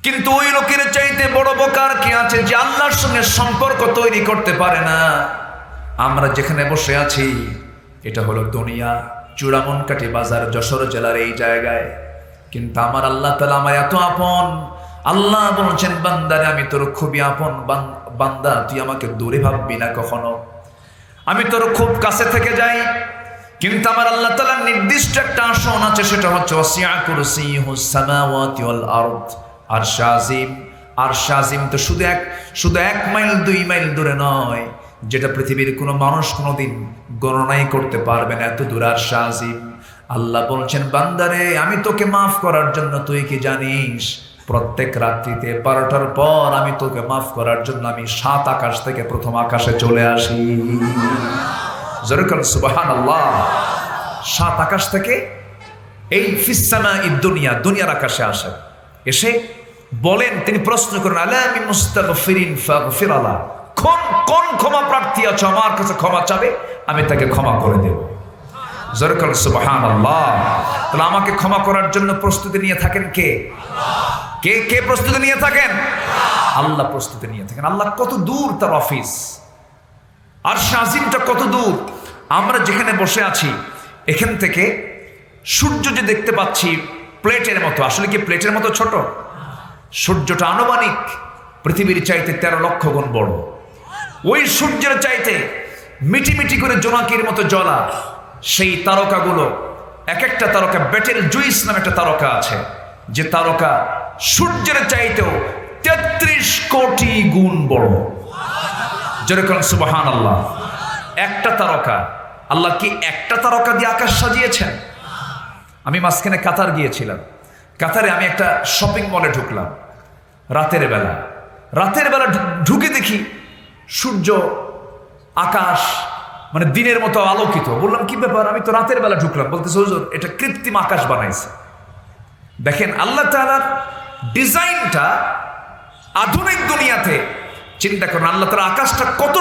কিন্তু ওই লোকের চাইতে বড় বোকার কি আছে যে আল্লাহর সঙ্গে সম্পর্ক তৈরি করতে পারে না। আমরা যেখানে বসে আছি এটা হলো দুনিয়া, চূড়ামনকাঠি বাজার, যশোর জেলার এই জায়গায়, কিন্তু আমার আল্লাহ তাআলা আমার এত আপন। আল্লাহ বলছেন, বান্দারে আমি তোর খুবই আপন বান্দা, তুই আমাকে দূরে ভাববি না কখনো, আমি তোর খুব কাছে থেকে যাই। কিন্তু আমার আল্লাহ তাআলার নির্দিষ্ট একটা আসন আছে, সেটা হচ্ছে ওয়াসিআ কুরসিয়ুহুস সামাওয়াতি ওয়াল আরদ। আরশ আজিম, আরশ আজিম তো শুধু 1 মাইল 2 মাইল দূরে নয়, যেটা পৃথিবীর কোনো মানুষ কোনোদিন গণনাই করতে পারবে না, এত দূর আরশ আজিম। আল্লাহ বলছেন, বান্দারে আমি তোকে মাফ করার জন্য, তুই কি জানিস প্রত্যেক রাত্রিতে 12টার পর আমি তোকে মাফ করার জন্য আমি 7 আকাশ থেকে প্রথম আকাশে চলে আসি। জোরে বলেন সুবহানাল্লাহ। 7 আকাশ থেকে এই ফিস সামাঈদ দুনিয়া, দুনিয়ার আকাশে আসে, এসে বলেন, তিনি প্রশ্ন করেন, আলা মিন মুস্তাগফিরিন ফাগফির আলা, কোন ক্ষমা প্রার্থী আছে আমার কাছে ক্ষমা চাবে, আমি তাকে ক্ষমা করে দেব। জোরে বলেন সুবহানাল্লাহ। তাহলে আমাকে ক্ষমা করার জন্য প্রস্তুতি নিয়ে থাকেন কে? কে প্রস্তুতি নিয়ে থাকেন? আল্লাহ প্রস্তুতি নিয়ে থাকেন। আল্লাহ কত দূর তার অফিস, আরশ আজিমটা কত দূর। আমরা যেখানে বসে আছি এখান থেকে সূর্য যে দেখতে পাচ্ছি প্লেটের মতো, আসলে কি প্লেটের মতো ছোট? সূর্যটা আনুমানিক পৃথিবীর চাইতে 13 লক্ষ গুণ বড়। ওই সূর্যের চাইতে মিটি মিটি করে জোনাকির মতো জ্বলা সেই তারকাগুলো, এক একটা তারকা, বেটেল জুইস নামে একটা তারকা আছে, যে তারকা সূর্যের চাইতেও 33 কোটি গুণ বড়। যেরকম সুবহানাল্লাহ। একটা তারকা, আল্লাহ কি একটা তারকা দিয়ে আকাশ সাজিয়েছেন? আমি মাঝখানে কাতার গিয়েছিলাম, কাতারে আমি একটা শপিং মলে ঢুকলাম রাতের বেলা ঢুকে দেখি সূর্য, আকাশ মানে দিনের মতো আলোকিত। বললাম কি ব্যাপার, আমি তো রাতের বেলা ঢুকলাম। বলতেছে হুজুর এটা কৃত্রিম আকাশ বানাইছে। দেখেন আল্লাহ তাআলার ডিজাইনটা আধুনিক দুনিয়াতে, চিন্তা করুন আল্লাহ তাআলা আকাশটা কত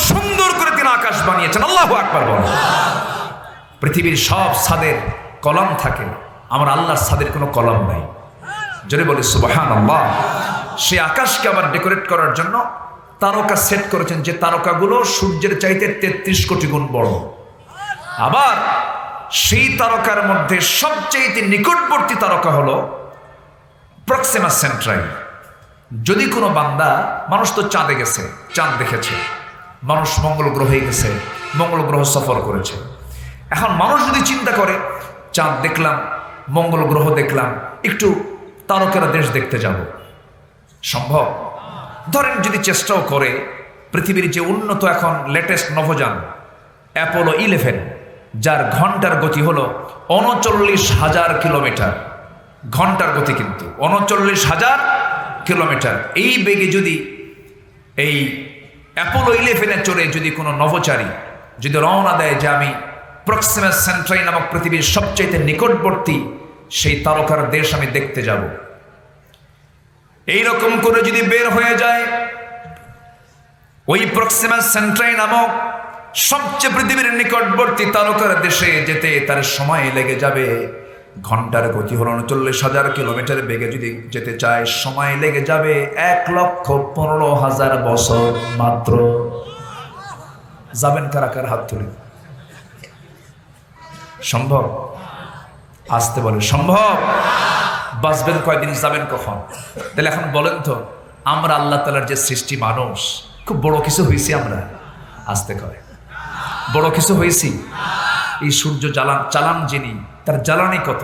সুন্দর করে তিনি আকাশ বানিয়েছেন। আল্লাহু আকবার বলেন। পৃথিবীর সব ছাদের কলাম থাকে, আমার আল্লাহর ছাদের কোনো কলাম নাই। যদি বলি সুবহানাল্লাহ। সে আকাশকে আবার ডেকোরেট করার জন্য তারকা সেট করেছেন, যে তারকাগুলো সূর্যের চাইতে 33 কোটি গুণ বড়। আবার সেই তারকার মধ্যে সবচেয়ে নিকটবর্তী তারকা হলো প্রক্সিমা সেন্ট্রাই। যদি কোনো বান্দা, মানুষ তো চাঁদে গেছে, চাঁদ দেখেছে, মানুষ মঙ্গল গ্রহে গেছে, মঙ্গল গ্রহ সফর করেছে। এখন মানুষ যদি চিন্তা করে চাঁদ দেখলাম, মঙ্গল গ্রহ দেখলাম, একটু তারকারা দেশ দেখতে যাব, সম্ভব? ধরেন যদি চেষ্টাও করে, পৃথিবীর যে উন্নত এখন লেটেস্ট নভোযান অ্যাপোলো 11, যার ঘন্টার গতি হলো 39,000 কিলোমিটার, ঘন্টার গতি কিন্তু 39,000 কিলোমিটার। এই বেগে যদি এই অ্যাপোলো 11-এ চড়ে যদি কোনো নভোচারী যদি রওনা দেয় যে আমি প্রক্সিমা সেন্ট্রাই নামক পৃথিবীর সবচেয়ে নিকটবর্তী সেই তারকার দেশ আমি দেখতে যাব, এইরকম করে যদি বের হয়ে যায়, ওই প্রক্সিমা সেন্ট্রাই নামক সবচেয়ে পৃথিবীর নিকটবর্তী তারকার দেশে যেতে তার সময় লেগে যাবে, ঘন্টার গতি হল 39,000 কিলোমিটার বেগে যদি যেতে চায়, সময় লেগে যাবে 1,15,000 বছর মাত্র। যাবেন কারা কার? হাত তুলে। সম্ভব? আসতে বলে সম্ভব? বাঁচবেন কয়দিন, যাবেন কখন? তাহলে এখন বলেন তো, আমরা আল্লাহ তাআলার যে সৃষ্টি মানুষ, খুব বড় কিছু হয়েছি আমরা? আসতে কয় বড় কিছু হয়েছি? এই সূর্য চালান যিনি, তার জ্বালানি কত,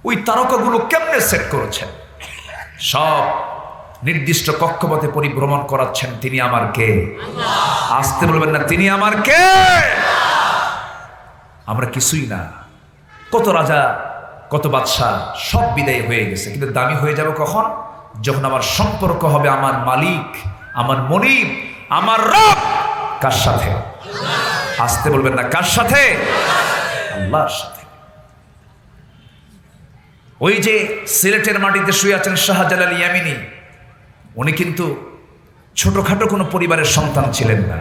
ওই তারকাগুলো কেমনে সেট করেছেন, সব নির্দিষ্ট কক্ষপথে পরিভ্রমণ করাচ্ছেন, তিনি আমার কে? আসতে বলবেন না, তিনি আমার কে? আমরা কিছুই না। কত রাজা, কত বাদশাহ সব বিদায় হয়ে গেছে, কিন্তু দামি হয়ে যাবে কখন? যখন আমার সম্পর্ক হবে আমার মালিক, আমার মনিব, আমার রব কার সাথে? আসতে বলবেন না, কার সাথে? আল্লাহর সাথে। ওই যে সিলেটের মাটিতে শুয়ে আছেন শাহজালাল ইয়ামিনী, উনি কিন্তু ছোটখাটো কোনো পরিবারের সন্তান ছিলেন না।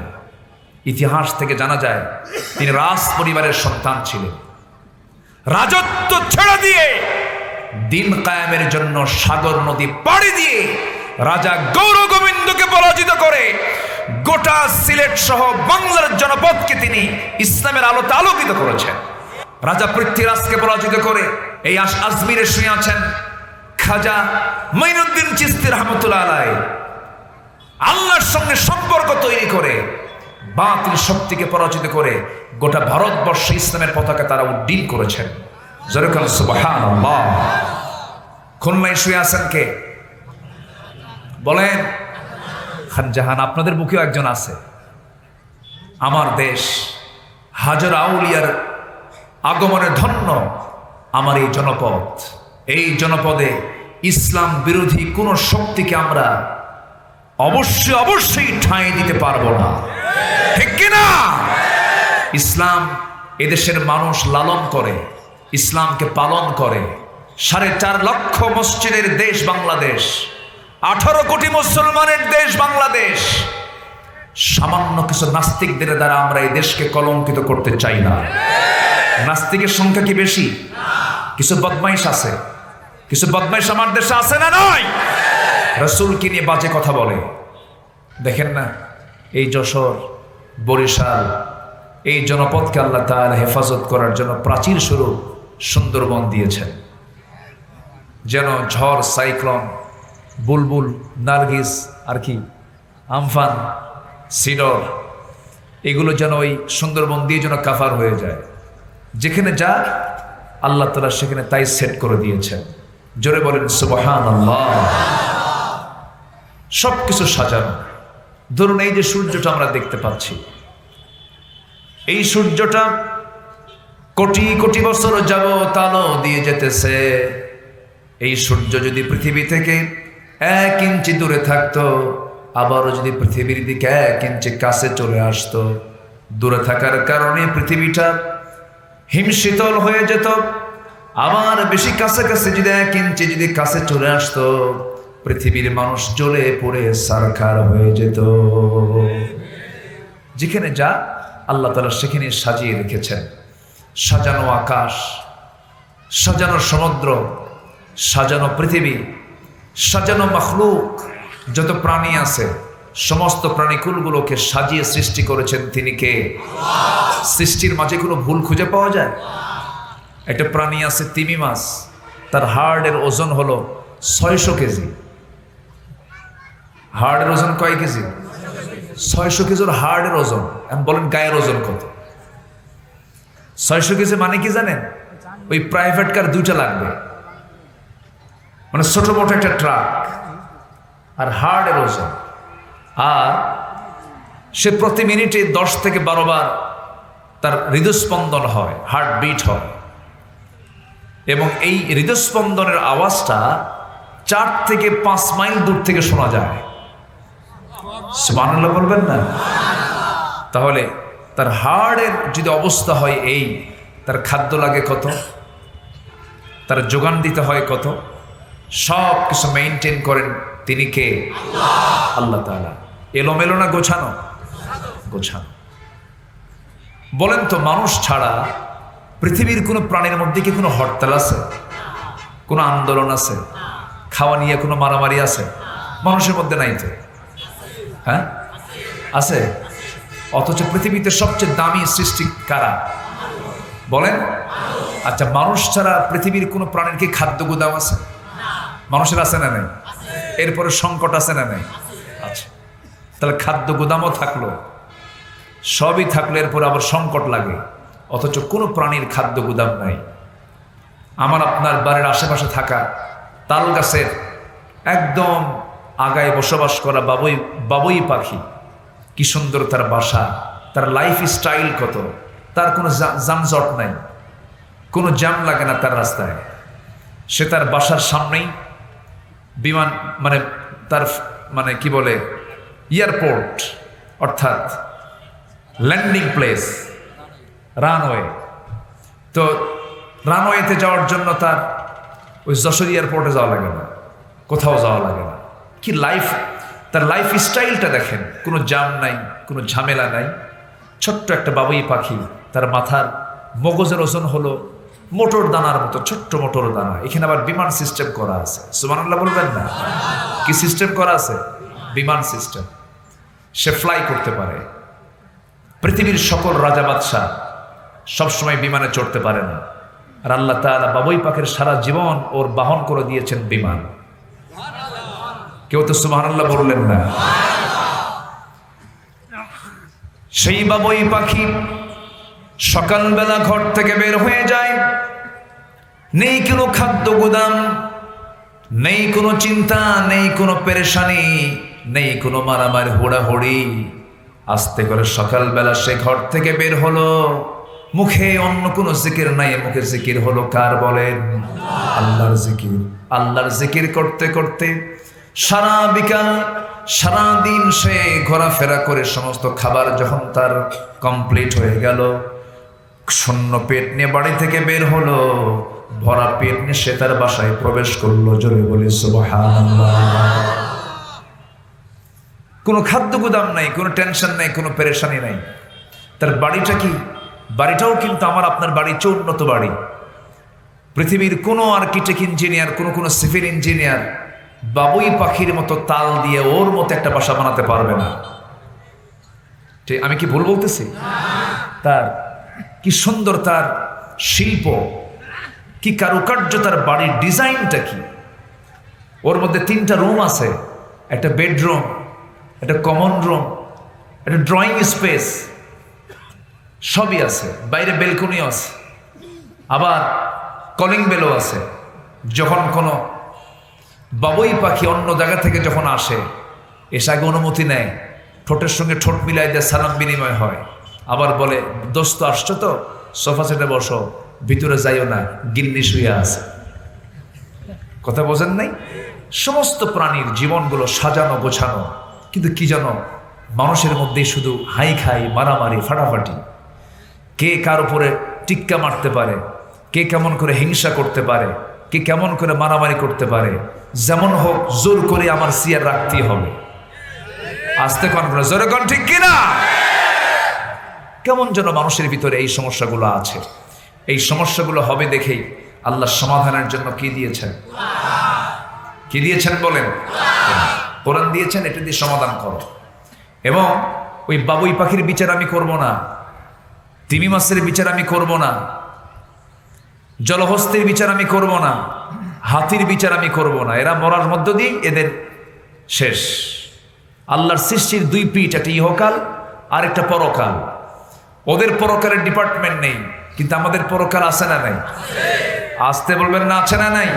ইতিহাস থেকে জানা যায় তিনি রাজ পরিবারের সন্তান ছিলেন। রাজত্ব ছেড়ে দিয়ে দিন কায়েমের জন্য সাগর নদী পাড়ি দিয়ে রাজা গৌর গোবিন্দকে পরাজিত করে গোটা সিলেট সহ বাংলার জনপদকে তিনি ইসলামের আলোতে আলোকিত করেছেন। রাজা পৃথ্বীরাজকে পরাজিত করে এই আজমিরে শুয়ে আছেন খাজা মঈনুদ্দিন চিশতি রহমতুল্লাহ আলাইহি। আল্লাহর সঙ্গে সম্পর্ক তৈরি করে বাতিল শক্তিকে পরাজিত করে গোটা ভারতবর্ষে ইসলামের পতাকা তারা উড্ডীন করেছেন। জোরে বলেন সুবহানাল্লাহ। খুলনায় শুয়ে আছেন কে? বলেন। খান জাহান, আপনাদের বুকেও একজন আছে। আমার দেশ হাজার আউলিয়ার আগমনে ধন্য আমার এই জনপদ। এই জনপদে ইসলাম বিরোধী কোন শক্তিকে আমরা অবশ্যই ঠাঁই দিতে পারবো না, ঠিক কিনা? ইসলাম এদেশের মানুষ লালন করে, ইসলামকে পালন করে। 4.5 লক্ষ মসজিদের দেশ বাংলাদেশ, 18 কোটি মুসলমানের দেশ বাংলাদেশ। সামান্য কিছু নাস্তিকদের দ্বারা আমরা এই দেশকে কলঙ্কিত করতে চাই না। নাস্তিকের সংখ্যা কি বেশি? কিছু বদমাইশ আছে, কিছু বদমাইশ আমার দেশে আছে না নয়? রাসূলকে নিয়ে বাজে কথা বলে। দেখেন না, এই যশোর, বরিশাল, এই জনপদকে আল্লাহ তাআলা হেফাজত করার জন্য প্রাচীর স্বরূপ সুন্দরবন দিয়েছেন, যেন ঝড়, সাইক্লোন, বুলবুল, নার্গিস, আর কি আমফান, সিডর, এগুলো যেন ওই সুন্দরবন দিয়ে যেন কাভার হয়ে যায়। যেখানে যা আল্লাহ তাআলা সেখানে তাই সেট করে দিয়েছেন। জোরে বলেন সুবহানাল্লাহ। সবকিছু সাজানো। ধরুন এই যে সূর্যটা আমরা দেখতে পাচ্ছি, এই সূর্যটা কোটি কোটি বছর যাবত আলো দিয়ে যেতেছে। এই সূর্য যদি পৃথিবী থেকে 1 ইঞ্চি দূরে থাকতো, আবারও যদি পৃথিবীর দিকে 1 ইঞ্চি কাছে চলে আসতো, দূরে থাকার কারণে পৃথিবীটা হিমশীতল হয়ে যেত। আবার বেশি কাছাকাছি যদি 1 ইঞ্চি যদি কাছে চলে আসতো, পৃথিবীর মানুষ জ্বলে পড়ে সারখার হয়ে যেত। যেখানে যা আল্লাহ তাআলা সেখানে সাজিয়ে রেখেছেন। সাজানো আকাশ, সাজানো সমুদ্র, সাজানো পৃথিবী, সাজানো মাখলুক, যত প্রাণী আছে সমস্ত প্রাণীকুলগুলোকে সাজিয়ে সৃষ্টি করেছেন তিনি কে? সৃষ্টির মাঝে কোনো ভুল খুঁজে পাওয়া যায়? একটা প্রাণী আছে তিমি মাছ, তার হাড়ের ওজন হলো 600 কেজি। হাড়ের ওজন কয় কেজি? 600 কেজির হাড়ের ওজন। এখন বলেন গায়ের ওজন কত? 600 কেজি মানে কি জানেন? ওই প্রাইভেট কার 2টা লাগবে, মানে ছোট মোটো একটা ট্রাক। আর হার্টের ওজন, আর সে প্রতি মিনিটে 10 থেকে 12 বার তার হৃদস্পন্দন হয়, হার্ট বিট হয়। এবং এই হৃদস্পন্দনের আওয়াজটা 4 থেকে 5 মাইল দূর থেকে শোনা যায়। সুবহানাল্লাহ বলবেন না? তাহলে তার হার্টের যদি অবস্থা হয় এই, তার খাদ্য লাগে কত, তার যোগান দিতে হয় কত, সব কিছু মেইনটেইন করেন তিনি কে? আল্লাহ তাআলা। এলোমেলো না গোছানো? গোছানো। বলেন তো, মানুষ ছাড়া পৃথিবীর কোনো প্রাণীর মধ্যে কি কোনো হরতাল আছে? কোনো আন্দোলন আছে? খাওয়া নিয়ে কোনো মারামারি আছে? মানুষের মধ্যে নাই তো? হ্যাঁ আছে। অথচ পৃথিবীতে সবচেয়ে দামি সৃষ্টি কারা? বলেন। আচ্ছা, মানুষ ছাড়া পৃথিবীর কোনো প্রাণীর কি খাদ্য গুদাম আছে? মানুষের আছে না নেই? এরপরে সংকট আছে না নেই? আচ্ছা, তাহলে খাদ্য গুদামও থাকলো, সবই থাকলো, এরপরে আবার সংকট লাগে, অথচ কোনো প্রাণীর খাদ্য গুদাম নাই। আমার আপনার বাড়ির আশেপাশে থাকা তাল গাছের একদম আগায় বসবাস করা বাবুই পাখি, কি সুন্দর তার বাসা, তার লাইফ স্টাইল কত, তার কোনো যানজট নাই, কোনো জ্যাম লাগে না তার রাস্তায়। সে তার বাসার সামনেই বিমান, মানে তার মানে কি বলে এয়ারপোর্ট অর্থাৎ ল্যান্ডিং প্লেস, রানওয়ে। তো রানওয়েতে যাওয়ার জন্য তার ওই যশোর এয়ারপোর্টে যাওয়া লাগে না, কোথাও যাওয়া লাগে না। কি লাইফ, তার লাইফ স্টাইলটা দেখেন, কোনো জাম নাই, কোনো ঝামেলা নাই। ছোট্ট একটা বাবুই পাখি, তার মাথার মগজের ওজন হলো মোটর দানার মতো, ছোট্ট মোটর দানা। এখানে আবার বিমান সিস্টেম করা আছে, সুবহানাল্লাহ বলবেন না? কি সিস্টেম করা আছে? বিমান সিস্টেম। সে ফ্লাই করতে পারে। পৃথিবীর সকল রাজা বাদশাহ সবসময় বিমানে চড়তে পারে না, আর আল্লাহ তাআলা বাবুই পাখির সারা জীবন ওর বাহন করে দিয়েছেন বিমান। কেউ তো সুবহানাল্লাহ বললেন না? সেই বাবুই পাখি সকালবেলা ঘর থেকে বের হয়ে যায়, নেই কোনো খাদ্য গুদাম, নেই কোনো চিন্তা, নেই কোনো পেরেশানি, নেই কোনো মারামারি হোড়াহড়ি। আস্তে করে সকালবেলা সে ঘর থেকে বের হলো, মুখে অন্য কোনো জিকির নাই, মুখে জিকির হলো কার বলেন? আল্লাহর জিকির। আল্লাহর জিকির করতে করতে সারা বিকাল সারা দিন সে ঘোরাফেরা করে সমস্ত খাবার যখন তার কমপ্লিট হয়ে গেল, শূন্য পেট নিয়ে বাড়ি থেকে বের হলো, ভরা পেট নিয়ে সে তার বাসায় প্রবেশ করলো। জোরে বলি সুবহানাল্লাহ। কোনো খাদ্য গুদাম নাই, কোনো টেনশন নাই, কোনো পেরেশানি নাই। তার বাড়িটা কি? বাড়িটাও কিন্তু আমার আপনার বাড়ি, উন্নত বাড়ি। পৃথিবীর কোনো আর্কিটেক্ট ইঞ্জিনিয়ার, কোনো সিভিল ইঞ্জিনিয়ার বাবুই পাখির মতো তাল দিয়ে ওর মতো একটা বাসা বানাতে পারবে না। ঠিক আমি কি ভুল বলতেছি? তার কি সুন্দর তার শিল্প, কি কারুকার্য, তার বাড়ির ডিজাইনটা কি। ওর মধ্যে 3টা রুম আছে, একটা বেডরুম, একটা কমন রুম, একটা ড্রয়িং স্পেস, সবই আছে। বাইরে বেলকনিও আছে, আবার কলিং বেলও আছে। যখন কোনো বাবুই পাখি অন্য জায়গা থেকে যখন আসে, এসে আগে অনুমতি নেয়, ঠোঁটের সঙ্গে ঠোঁট মিলাই দিয়ে সালাম বিনিময় হয়, আবার বলে দোস্ত আসছো তো, সোফা সেটে বসো, ভিতরে যাইও না, গিন্নি শুয়ে আছে। কথা বোঝেন নাই? সমস্ত প্রাণীর জীবনগুলো সাজানো গোছানো, কিন্তু কি যেন মানুষের মধ্যেই শুধু হাই খাই, মারামারি, ফাটাফাটি। কে কার উপরে টিক্কা মারতে পারে, কে কেমন করে হিংসা করতে পারে, কে কেমন করে মারামারি করতে পারে। যেমন হোক জোর করে আমার সিয়ার রাখতেই হবে। আস্তে কন করে জোরে কন, ঠিক কিনা? কেমন যেন মানুষের ভিতরে এই সমস্যাগুলো আছে। এই সমস্যাগুলো হবে দেখেই আল্লাহ সমাধানের জন্য কি দিয়েছেন? কি দিয়েছেন বলেন? কোরআন দিয়েছেন, এটা দিয়ে সমাধান করো। এবং ওই বাবুই পাখির বিচার আমি করব না, তিমি মাছের বিচার আমি করব না, জলহস্তির বিচার আমি করব না, হাতির বিচার আমি করব না। এরা মরার মধ্য দিয়ে এদের শেষ। আল্লাহর সৃষ্টির 2 পিঠ, একটা ইহকাল আর একটা পরকাল। ওদের পরকালের ডিপার্টমেন্ট নেই, কিন্তু আমাদের পরকাল আছে না নাই? আসতে বলবেন না, আছে না নাই?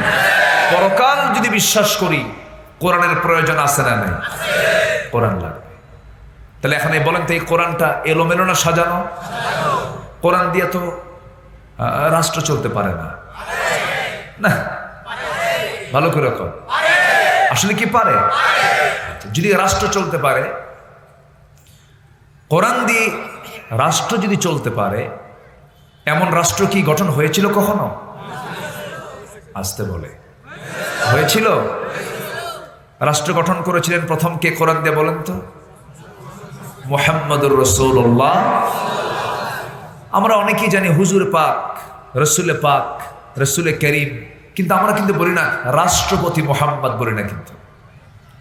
পরকাল যদি বিশ্বাস করি, কোরআনের প্রয়োজন আছে না নাই? কোরআন লাগবে। তাহলে এখন বলেন তো, এই কোরআনটা এলোমেলো না সাজানো? কোরআন দিয়ে তো রাষ্ট্র চলতে পারে না। না, ভালো করে কর, আসলে কি পারে? যদি রাষ্ট্র চলতে পারে, কোরআন দিয়ে রাষ্ট্র যদি চলতে পারে, এমন রাষ্ট্র কি গঠন হয়েছিল কখনো? আসতে বলে হয়েছিল? রাষ্ট্র গঠন করেছিলেন প্রথম কে? কোরআন দিয়ে বলেন তো। মুহাম্মদুর রাসূলুল্লাহ। আমরা অনেকেই জানি হুজুর পাক, রসুলে পাক, রসুলে করিম, কিন্তু আমরা কিন্তু বলি না রাষ্ট্রপতি মুহাম্মদ, বলি না। কিন্তু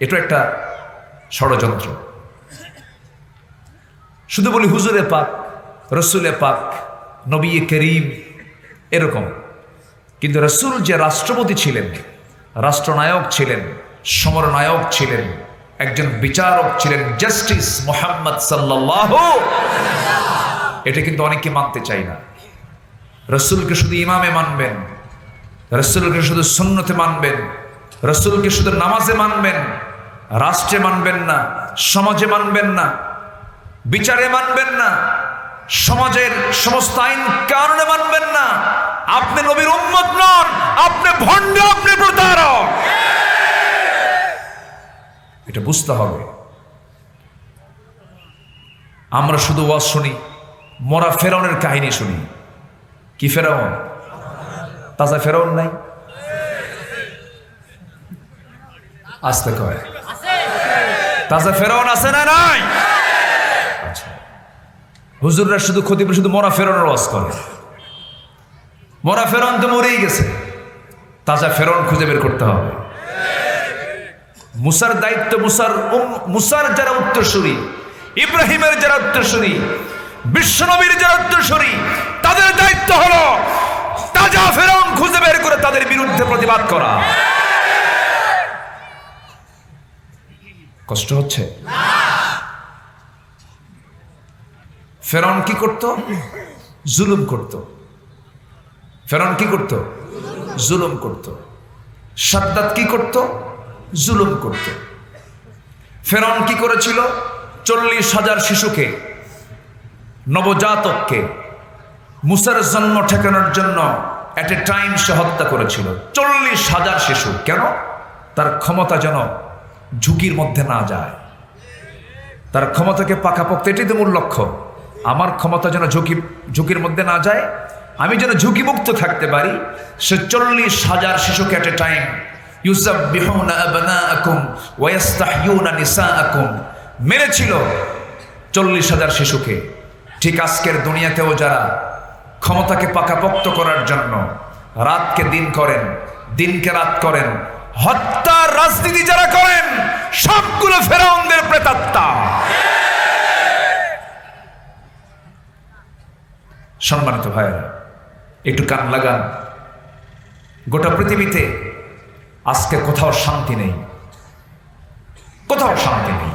এটা একটা ষড়যন্ত্র। শুধু বলি হুজুরে পাক, রসুলে পাক, নবী করিম, এরকম। কিন্তু রসুল যে রাষ্ট্রপতি ছিলেন, রাষ্ট্রনায়ক ছিলেন, সমরনায়ক ছিলেন, একজন বিচারক ছিলেন, জাস্টিস মুহাম্মদ সাল্লাল্লাহু, এটা কিন্তু অনেকে মানতে চাই না। রসুলকে শুধু ইমামে মানবেন, রসুলকে শুধু সুন্নতে মানবেন, রসুলকে শুধু নামাজে মানবেন, রাষ্ট্রে মানবেন না, সমাজে মানবেন না, বিচারে মানবেন না, সমাজের সমস্ত আইন কানুনে মানবেন না। আপনি নবীর উম্মত নন, আপনি ভণ্ড, আপনি প্রতারক। এটা বুঝতে হবে। আমরা শুধু ওয়াজ শুনি, মরা ফেরাউনের কাহিনী শুনি। কি ফেরাউন? তাজা ফেরাউন নাই? আসতে কয় তাজা ফেরাউন আছে না নাই? আচ্ছা, হুজুররা শুধু খতিব শুধু মরা ফেরাউনের ওয়াজ করে। মরা ফেরাউন তো মরেই গেছে, তাজা ফেরাউন খুঁজে বের করতে হবে। মুসার দায়িত্ব, মুসার যারা উত্তরসূরি, ইব্রাহিমের যারা উত্তরসূরি, বিশ্বনবীর যারা উত্তরসূরি, তাদের দায়িত্ব হলো তাজা ফেরাউন খুঁজে বের করে তাদের বিরুদ্ধে প্রতিবাদ করা। কষ্ট হচ্ছে? ফেরাউন কি করত? জুলুম করত। ফেরাউন কি করত? জুলুম করত। সাদ্দাত কি করত? জুলুম করত। ফেরাউন কি করেছিল? 40,000 শিশুকে, নবজাতককে মুসার জন্ম ঠেকানোর জন্য এট এ টাইম সে হত্যা করেছিল। 40,000 শিশু। কেন? তার ক্ষমতা যেন ঝুঁকির মধ্যে না যায়। তার ক্ষমতাকে পাকাপোক্ত, এটাই তো মূল লক্ষ্য। আমার ক্ষমতা যেন ঝুঁকির মধ্যে না যায়, আমি যেন ঝুঁকিমুক্ত থাকতে পারি। সে 40,000 শিশুকে এট এ টাইম ইউযাব্বিহুনা আবনাআকুম ওয়া ইস্তাহয়ুনা নিসাআকুম মেরেছিল। 40,000 শিশুকে। ঠিক আজকের দুনিয়াতেও যারা ক্ষমতাকে পাকাপোক্ত করার জন্য রাতকে দিন করেন, দিনকে রাত করেন, হত্যার রাজনীতি যারা করেন, সবগুলো ফেরাউনদের প্রেতাত্মা। সম্মানিত ভাইয়েরা, একটু কান লাগান। গোটা পৃথিবীতে আজকে কোথাও শান্তি নেই, কোথাও শান্তি নেই।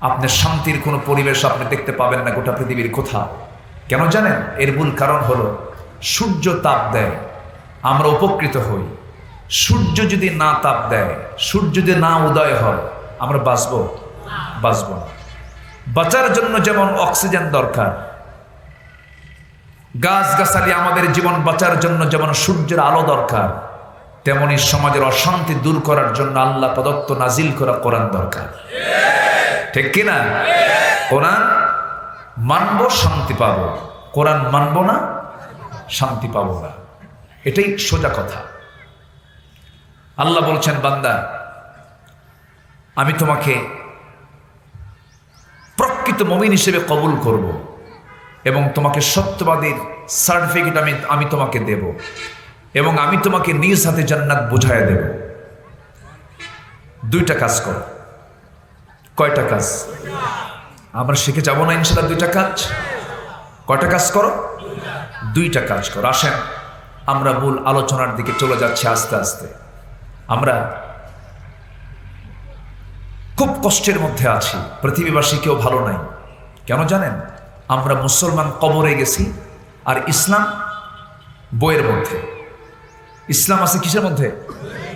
আপনি শান্তির কোনো পরিবেশ আপনি দেখতে পাবেন না গোটা পৃথিবীর কোথাও। কেন জানেন? এর মূল কারণ হলো সূর্য তাপ দেয়, আমরা উপকৃত হই। সূর্য যদি না তাপ দেয়, সূর্য যদি না উদয় হয়, আমরা বাঁচব? বাঁচব না। বাঁচার জন্য যেমন অক্সিজেন দরকার, গাছগাছালি আমাদের জীবন বাঁচার জন্য যেমন সূর্যের আলো দরকার, তেমনি সমাজের অশান্তি দূর করার জন্য আল্লাহ প্রদত্ত নাজিল করা কোরআন দরকার। ঠিক কিনা? কোরআন মানব, শান্তি পাবো। কোরআন মানব না, শান্তি পাবো না। এটাই সোজা কথা। আল্লাহ বলছেন, বান্দা আমি তোমাকে প্রকৃত মুমিন হিসেবে কবুল করব এবং তোমাকে সত্যবাদীর সার্টিফিকেট আমি তোমাকে দেব এবং আমি তোমাকে নিজ হাতে জান্নাত বুঝাইয়া দেব। 2টা কাজ করো। কয়টা কাজ? আমরা শিখে যাবো না ইনশাআল্লাহ? 2টা কাজ। কয়টা কাজ করো? 2টা কাজ করো। আসেন আমরা মূল আলোচনার দিকে চলে যাচ্ছি আস্তে আস্তে। আমরা খুব কষ্টের মধ্যে আছি, পৃথিবীবাসী কেউ ভালো নাই। কেন জানেন? আমরা মুসলমান কবরে গেছি, আর ইসলাম বইয়ের মধ্যে। ইসলাম আছে কিসের মধ্যে?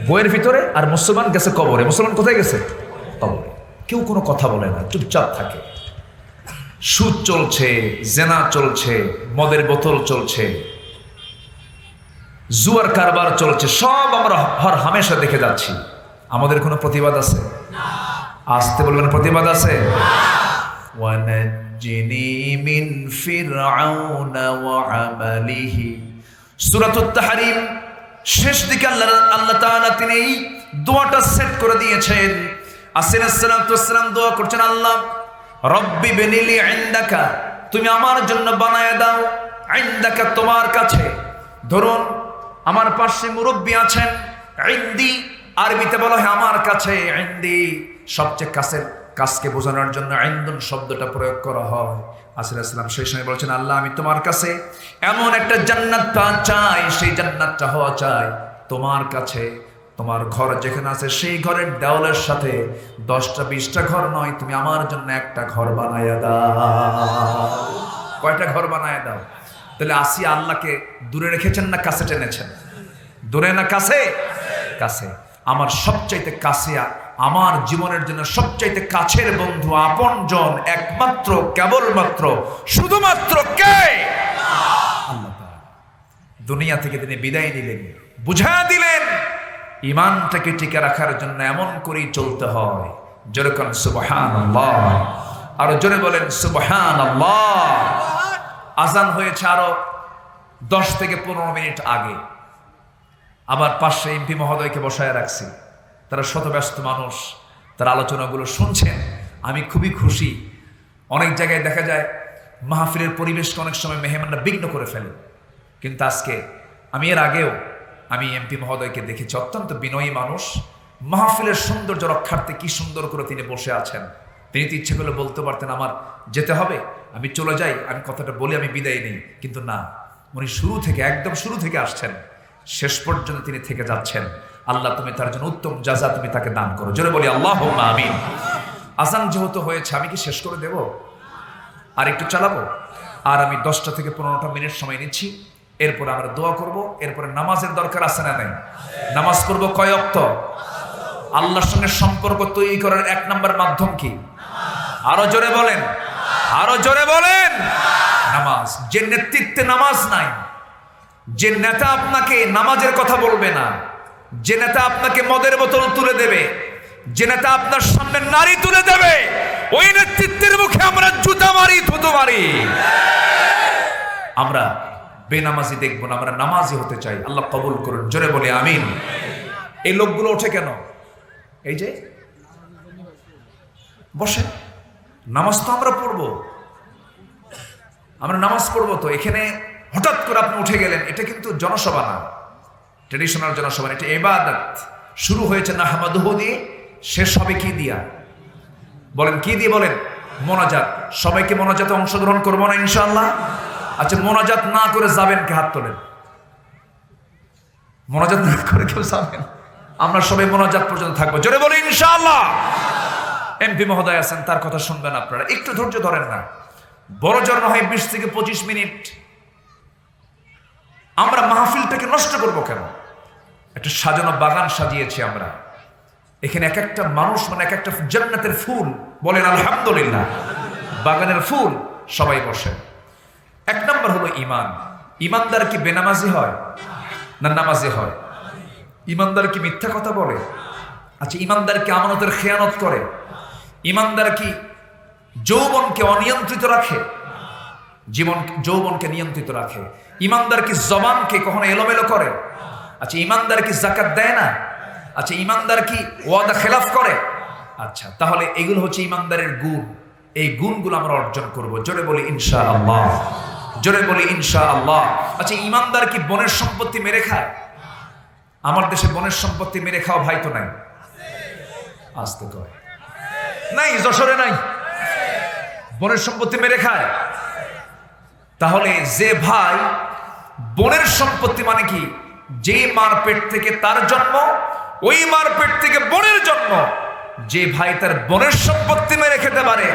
বইয়ের ভিতরে। আর মুসলমান গেছে কবরে। মুসলমান কোথায় গেছে? কবরে। কেউ কোনো কথা বলে না, চুপচাপ থাকে। সুদ চলছে, জেনা চলছে, মদের বোতল চলছে, জুয়ার কারবার চলছে, সব আমরা হর হামেশা দেখে যাচ্ছি। আমাদের কোনো প্রতিবাদ আছে? আসতে বলবেন, প্রতিবাদ আছে? ওয়ানাজ্জিনি মিন ফিরআউনা ওয়া আমালিহি। সূরাতুত তাহরীম শেষ দিকে আল্লাহ তাআলা তিনি এই দোয়াটা সেট করে দিয়েছেন। আসিফ সালাতু ওয়াসসালাম দোয়া করছেন, আল্লাহ রব্বি বিনিলি ইনদাকা, তুমি আমার জন্য বানায় দাও, ইনদাকা তোমার কাছে। ধরুন আমার পাশে মুরব্বী আছেন, ইনদি আরবিতে বলা হয় আমার কাছে। ইনদি সবচেয়ে কাছের কাছকে বোঝানোর জন্য ইনদুন শব্দটা প্রয়োগ করা হয়। আসিফ সালাম সেই সময় বলছেন, আল্লাহ আমি তোমার কাছে এমন একটা জান্নাত চাই, সেই জান্নাতটা হওয়া চাই তোমার কাছে। তোমার ঘর যেখানে আছে সেই ঘরের দেওয়ালের সাথে 10টা 20টা ঘর নয়, তুমি আমার জন্য একটা ঘর বানায়া দাও। কয়টা ঘর বানায়া দাও? তাহলে আসিয়া আল্লাহকে দূরে রেখেছেন না কাছে টেনেছেন? দূরে না কাছে? কাছে। আমার সবচাইতে কাছে, আমার জীবনের জন্য সবচাইতে কাছের বন্ধু, আপনজন, একমাত্র, কেবলমাত্র, শুধুমাত্র কে? আল্লাহ তাআলা। দুনিয়া থেকে তিনি বিদায় নিলেন, বুঝা দিলেন ইমানটাকে টিকে রাখার জন্য এমন করেই চলতে হয়। যেরকম সুবহানাল্লাহ। আর জোরে বলেন সুবহানাল্লাহ। আজান হয়েছে আরো 10 থেকে 15 মিনিট আগে। আবার পাশে এমপি মহোদয়কে বসায় রাখছি, তারা শতব্যস্ত মানুষ, তার আলোচনাগুলো শুনছেন। আমি খুবই খুশি। অনেক জায়গায় দেখা যায় মাহফিলের পরিবেশকে অনেক সময় মেহমানরা বিঘ্ন করে ফেলে, কিন্তু আজকে এর আগেও আমি এমপি মহোদয়কে দেখেছি, অত্যন্ত বিনয়ী মানুষ। মাহফিলের সৌন্দর্য রক্ষার্থে কি সুন্দর করে তিনি বসে আছেন। তিনি তো ইচ্ছে করলে বলতে পারতেন আমার যেতে হবে, আমি চলে যাই, আমি কথাটা বলি, আমি বিদায় নেই, কিন্তু না, উনি শুরু থেকে, একদম শুরু থেকে আসছেন, শেষ পর্যন্ত তিনি থেকে যাচ্ছেন। আল্লাহ তুমি তার জন্য উত্তম জাযা তুমি তাকে দান করো। জোরে বলি আল্লাহুম্মা আমিন। আজান যেহেতু হয়েছে, আমি কি শেষ করে দেব? আর একটু চালাবো? আর আমি 10টা থেকে 15টা মিনিট সময় নিচ্ছি। এরপরে আমরা দোয়া করব, এরপরে নামাজের দরকার আছে না নাই? নামাজ করব কয় ওয়াক্ত? আল্লাহর সঙ্গে সম্পর্ক তৈরি করার 1 নম্বর মাধ্যম কি? আরো জোরে বলেন, আরো জোরে বলেন, নামাজ। যে নেতৃত্বে নামাজ নাই, যে নেতা আপনাকে নামাজের কথা বলবে না, যে নেতা আপনাকে মদের বোতল তুলে দেবে, যে নেতা আপনার সামনে নারী তুলে দেবে, ওই নেতৃত্বের মুখে আমরা জুতা মারি, থুতু মারি। আমরা বেনামাজি দেখব না, আমরা নামাজি হতে চাই। আল্লাহ কবুল করুন। জোরে বলে আমিন। এই লোকগুলো ওঠে কেন? এই যে বসে, নামাজ তো আমরা পড়বো, আমরা নামাজ পড়বো তো। এখানে হঠাৎ করে আপনি উঠে গেলেন, এটা কিন্তু জনসভা না, ট্রেডিশনাল জনসভা, এটা ইবাদত। শুরু হয়েছে নাহমাদুহু দিয়ে, শেষ হবে কি দিয়া? বলেন কি দিয়ে? বলেন মোনাজাত। সবাইকে মোনাজাতে অংশগ্রহণ করবো না ইনশাআল্লাহ? আচ্ছা, মোনাজাত না করে যাবেন কে? হাত তোলেন। মোনাজাত না করে কেউ যাবেন? আমরা সবাই মোনাজাত পর্যন্ত থাকবো। জোরে বলি ইনশাআল্লাহ। এমপি মহোদয় আছেন, তার কথা শুনবেন আপনারা, একটু ধৈর্য ধরেন না। বড় জোর না হয় 20 থেকে 25 মিনিট। আমরা মাহফিলটাকে নষ্ট করবো কেন? একটা সাজানো বাগান সাজিয়েছি আমরা, এখানে এক একটা মানুষ মানে এক একটা জান্নাতের ফুল। বলেন আলহামদুলিল্লাহ। বাগানের ফুল। সবাই বসে। 1 নম্বর হলো ঈমান। ঈমানদার কি বেনামাজি হয় না নামাজি হয়? ঈমানদার কি মিথ্যা কথা বলে? আচ্ছা, ঈমানদার কি আমানতের খেয়ানত করে? ঈমানদার কি যৌবনকে অনিয়ন্ত্রিত রাখে? যৌবনকে নিয়ন্ত্রিত রাখে। ঈমানদার কি জবানকে কখনো এলোমেলো করে? আচ্ছা, ঈমানদার কি যাকাত দেয় না? আচ্ছা, ঈমানদার কি ওয়াদা খেলাফ করে? আচ্ছা, তাহলে এগুলো হচ্ছে ঈমানদারের গুণ। এই গুণগুলো আমরা অর্জন করব। জোরে বলি ইনশাআল্লাহ। জোরে বলি ইনশাআল্লাহ। আচ্ছা, ঈমানদার কি বনের সম্পত্তি মেরে খায়? আমার দেশে বনের সম্পত্তি মেরে খাওয়া ভাই তো নাই। আসতে কয় নাই, যশোরে নাই বনের সম্পত্তি মেরে খায়। তাহলে যে ভাই বনের সম্পত্তি মানে কি? যে মার পেট থেকে তার জন্ম, ওই মার পেট থেকে বোনের জন্ম। যে ভাই তার বোনের সম্পত্তি মেরে খেতে পারে,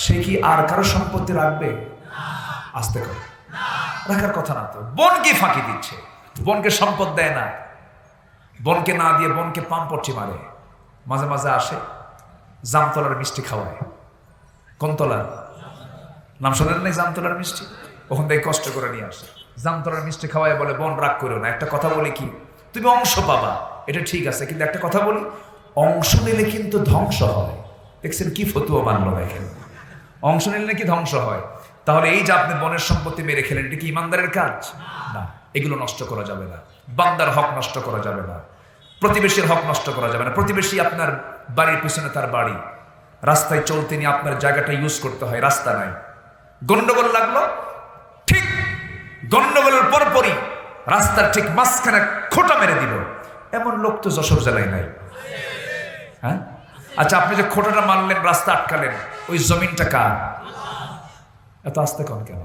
সে কি আর কারো সম্পত্তি রাখবে? আসতে কর, রাখার কথা না তো। বোনকে ফাঁকি দিচ্ছে, বোনকে সম্পদ দেয় না, বোনকে না দিয়ে বোনকে পাম্পটি মারে। মাঝে মাঝে আসে, জামতলার মিষ্টি খাওয়ায়। কোন তলার নাম শোনেন নাই? জামতলার মিষ্টি। ওখান থেকে কষ্ট করে নিয়ে আসে, জামতলার মিষ্টি খাওয়ায়, বলে বোন রাগ করো না, একটা কথা বলি কি, তুমি অংশ পাবা, এটা ঠিক আছে, কিন্তু একটা কথা বলি, অংশ নিলে কিন্তু ধ্বংস হয়। দেখছেন কি ফতুয়া মানলো? দেখেন, অংশ নিলে নাকি ধ্বংস হয়। তাহলে এই যে আপনি বনের সম্পত্তি মেরে খেলেন, এটা কি ইমানদারের কাজ? না, এগুলো নষ্ট করা যাবে না। বান্দার হক নষ্ট করা যাবে না, প্রতিবেশীর হক নষ্ট করা যাবে না। প্রতিবেশী আপনার বাড়ির পিছনে তার বাড়ি, রাস্তায় চলতে নিয়ে আপনার জায়গাটা ইউজ করতে হয়, রাস্তা নাই, গন্ডগোল লাগলো, ঠিক গন্ডগোলের পরপরই রাস্তার ঠিক মাঝখানে খোঁটা মেরে দিল, এমন লোক তো যশোর জেলায় নাই। হ্যাঁ, আচ্ছা, আপনি যে খোঁটাটা মারলেন, রাস্তা আটকালেন, ওই জমিনটা কার? এত আস্তে কন কেন?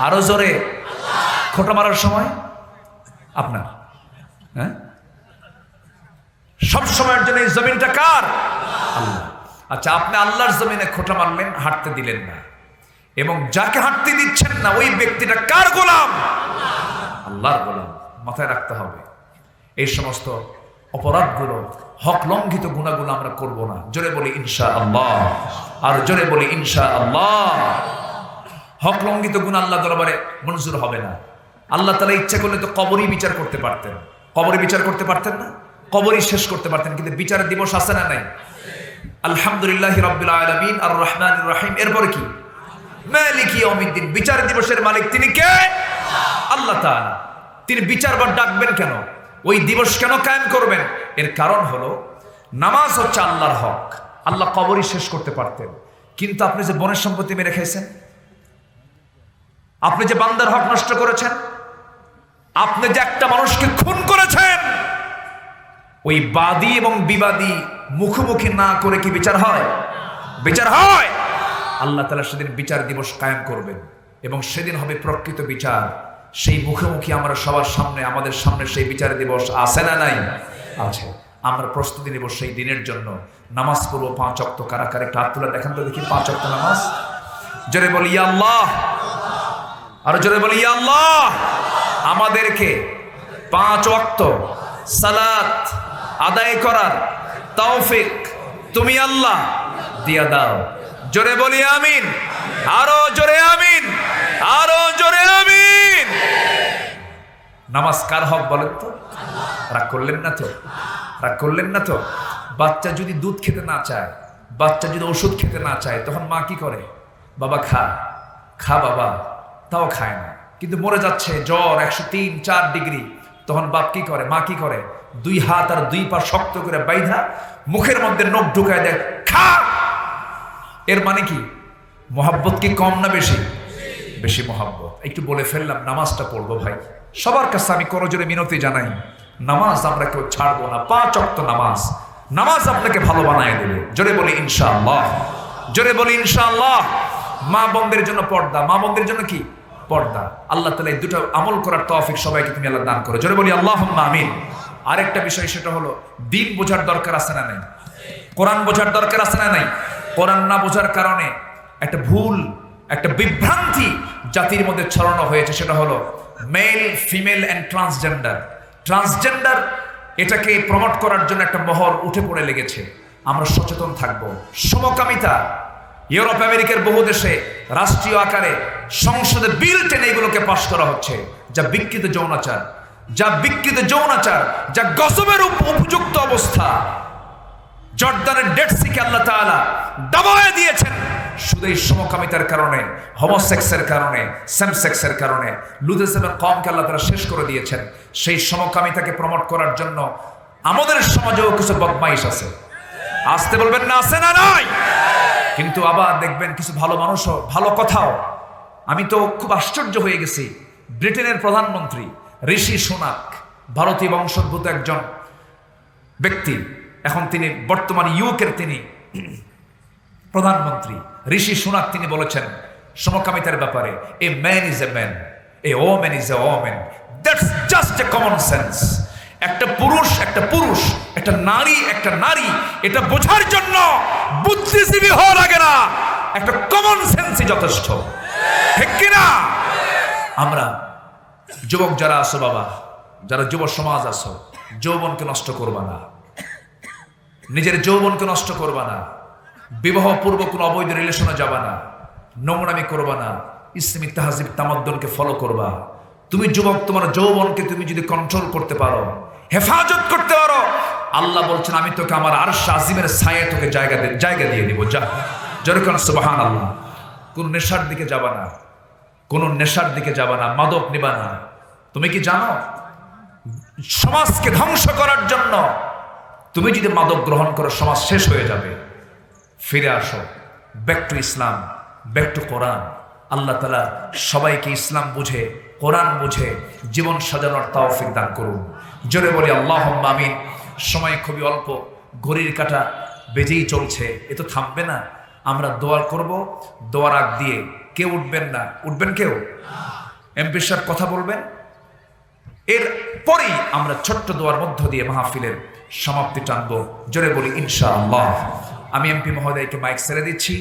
আরো জোরে। খোঁটা মারার সময় আপনার। হ্যাঁ, সব সময়ের জন্য এই জমিনটা কার? আল্লাহ। আচ্ছা, আপনি আল্লাহর জমিনে খোঁটা মারলেন, হাঁটতে দিলেন না, এবং যাকে হাঁটতে দিচ্ছেন না ওই ব্যক্তিটা কার গোলাম? আল্লাহর গোলাম। মাথায় রাখতে হবে, এই সমস্ত অপরাধগুলো, হক লঙ্ঘিত গুণাগুলো আমরা করব না। জোরে বলি ইনশাআল্লাহ, আর জোরে বলি ইনশাআল্লাহ। হক লঙ্ঘিত গুনাহ আল্লাহ দরবারে মঞ্জুর হবে না। আল্লাহ তাআলা ইচ্ছা করলে তো কবরই বিচার করতে পারতেন। কবরে বিচার করতে পারতেন না? কবরই শেষ করতে পারতেন, কিন্তু বিচারের দিবস আছে না নাই? আলহামদুলিল্লাহি রাব্বিল আলামিন আর রহমানির রহিম, এরপরে কি? মালিকি ইয়াউমিদ্দিন, বিচার দিবসের মালিক তিনি কে? আল্লাহ তাআলা। তিনি বিচারবার ডাকবেন কেন? ওই দিবস কেন কায়েম করবেন? এর কারণ হলো নামাজ হচ্ছে আল্লাহর হক। আল্লাহ কবরই শেষ করতে পারতেন, কিন্তু আপনি যে বনের সম্পত্তি মেরে খাইছেন, আপনি যে বান্দার হক নষ্ট করেছেন, আপনি যে একটা মানুষকে খুন করেছেন, ওই বাদী এবং বিবাদী মুখোমুখি না করে কি বিচার হয়? বিচার হয়। আল্লাহ তাআলা সেদিন বিচার দিবস কায়েম করবেন এবং সেদিন হবে প্রকৃত বিচার। সেই মুখোমুখি আমরা সবার সামনে, আমাদের সামনে সেই বিচার দিবস আছে না নাই? আছে। আমরা প্রস্তুতি নেব সেই দিনের জন্য। নামাজ পড়বো 5 ওয়াক্ত। কারা কারা একটু হাত তুলে দেখান তো দেখি 5 ওয়াক্ত নামাজ। জোরে বলি ইয়া আল্লাহ, আর জোরে বলি ইয়া আল্লাহ। আমাদেরকে 5 ওয়াক্ত সালাত আদায় করার তৌফিক তুমি আল্লাহ দিয়া দাও। জোরে বলি আমিন, আরো জোরে আমিন, আরো জোরে আমিন। নামাজ কার হক বলেন তো? রাগ করলেন না তো? রাগ করলেন না তো? বাচ্চা যদি দুধ খেতে না চায়, বাচ্চা যদি ওষুধ খেতে না চায়, তখন মা কি করে? বাবা খা, খা বাবা, তাও খায় না। কিন্তু মরে যাচ্ছে, জ্বর 103-4 ডিগ্রি, তখন বাপ কি করে? মা কি করে? 2 হাত আর 2 পা শক্ত করে বাইধা মুখের মধ্যে নখ ঢুকায় দেয়, খা। এর মানে কি? মোহাব্বত কি কম না বেশি? বেশি মোহাব্বত। একটু বলে ফেললাম, নামাজটা পড়বো ভাই। সবার কাছে আমি করজোরে মিনতি জানাই, নামাজ আমরা কেউ ছাড়বো না। 5 ওয়াক্ত নামাজ, নামাজ আপনাকে ভালো বানায় দেবে। জোরে বলি ইনশাআল্লাহ, জোরে বলি ইনশাআল্লাহ। মা বোনদের জন্য পর্দা, মা বোনদের জন্য কি? পর্দা। আল্লাহ তাআলা এই দুটো আমল করার তৌফিক সবাইকে তুমি আল্লাহ দান করো। জোরে বলি আল্লাহুম্মা আমিন। আরেকটা বিষয়, সেটা হলো দিন বোঝার দরকার আছে না নাই? কোরআন বোঝার দরকার আছে না নাই? কোরআন না বোঝার কারণে একটা ভুল, একটা বিভ্রান্তি জাতির মধ্যে ছড়ানো হয়েছে, সেটা হলো male, female and transgender. Transgender এটাকে প্রমোট করার জন্য একটা মহল উঠে পড়ে লেগেছে। আমরা সচেতন থাকব। সমকামিতা, ইউরোপ আমেরিকার বহু দেশে রাষ্ট্রীয় আকারে সংসদে বিল টেনে এগুলোকে পাশ করা হচ্ছে, যা বিকৃত যৌনাচার, যা বিকৃত যৌনাচার, যা গসবের উপযুক্ত অবস্থা। জর্দানের ডেড সিকে আল্লাহ তাআলা দাবায় দিয়েছেন শুধু এই সমকামিতার কারণে, হোমোসেক্সের কারণে, সেম সেক্সের কারণে। লুদেসের কমকে আল্লাহ তাআলা শেষ করে দিয়েছেন। সেই সমকামিতাকে প্রমোট করার জন্য আমাদের সমাজেও কিছু বদমাইশ আছে। আসতে বলবেন না, আছে না নাই? কিন্তু আবার দেখবেন কিছু ভালো মানুষও, ভালো কথাও। আমি তো খুব আশ্চর্য হয়ে গেছি, ব্রিটেনের প্রধানমন্ত্রী ঋষি সুনাক, ভারতীয় বংশোদ্ভূত একজন ব্যক্তি, এখন তিনি বর্তমানে ইউকের তিনি প্রধানমন্ত্রী। ঋষি সুনাক তিনি বলেছেন সমকামিতার ব্যাপারে, a man is a man, a woman is a woman, that's just a common sense. একটা পুরুষ একটা পুরুষ, একটা নারী একটা নারী, এটা বোঝার জন্য বুদ্ধিজীবী হওয়া লাগে না, একটা কমন সেন্সই যথেষ্ট। ঠিক কিনা? আমরা যুবক যারা আছো বাবা, যারা যুব সমাজ আছো, যৌবনকে নষ্ট করবা না, নিজের যৌবনকে নষ্ট করবা না, বিবাহ পূর্ব কোনো অবৈধ রিলেশনে যাবা না, নোংরামি করবা না, ইসলামী তাহজিব তামাদ্দুনকে ফলো করবা। তুমি যুবক, তোমার যৌবনকে তুমি যদি কন্ট্রোল করতে পারো, হেফাজত করতে পারো, আল্লাহ বলছেন আমি তোকে আমার আরশ আজিমের ছায়ায় তোকে জায়গা দিয়ে দিব। যা, জোরে কোন সুবহানাল্লাহ। কোন নেশার দিকে যাবা না, কোন নেশার দিকে যাবা না, মাদক নিবা না। তুমি কি জানো সমাজকে ধ্বংস করার জন্য তুমি যদি মাদক গ্রহণ করো, সমাজ শেষ হয়ে যাবে। ফিরে আসো, back to Islam, back to Quran. আল্লাহ তাআলা সবাইকে ইসলাম বুঝে, কোরআন বুঝে জীবন সাজানোর তৌফিক দান করুন। জোরে বলি আল্লাহুম্মা আমিন। সময় খুবই অল্প, ঘড়ির কাঁটা বেজেই চলছে, এ তো থামবে না। আমরা দোয়া করব, দোয়ার আগ দিয়ে কেউ উঠবেন না। উঠবেন কেউ? এমপি সাহেব কথা বলবেন, এর পরেই আমরা ছোট্ট দোয়ার মধ্য দিয়ে মাহফিলের সমাপ্তি টানবো। জোরে বলি ইনশাআল্লাহ। আমি এমপি মহোদয়কে মাইক ছেড়ে দিচ্ছি।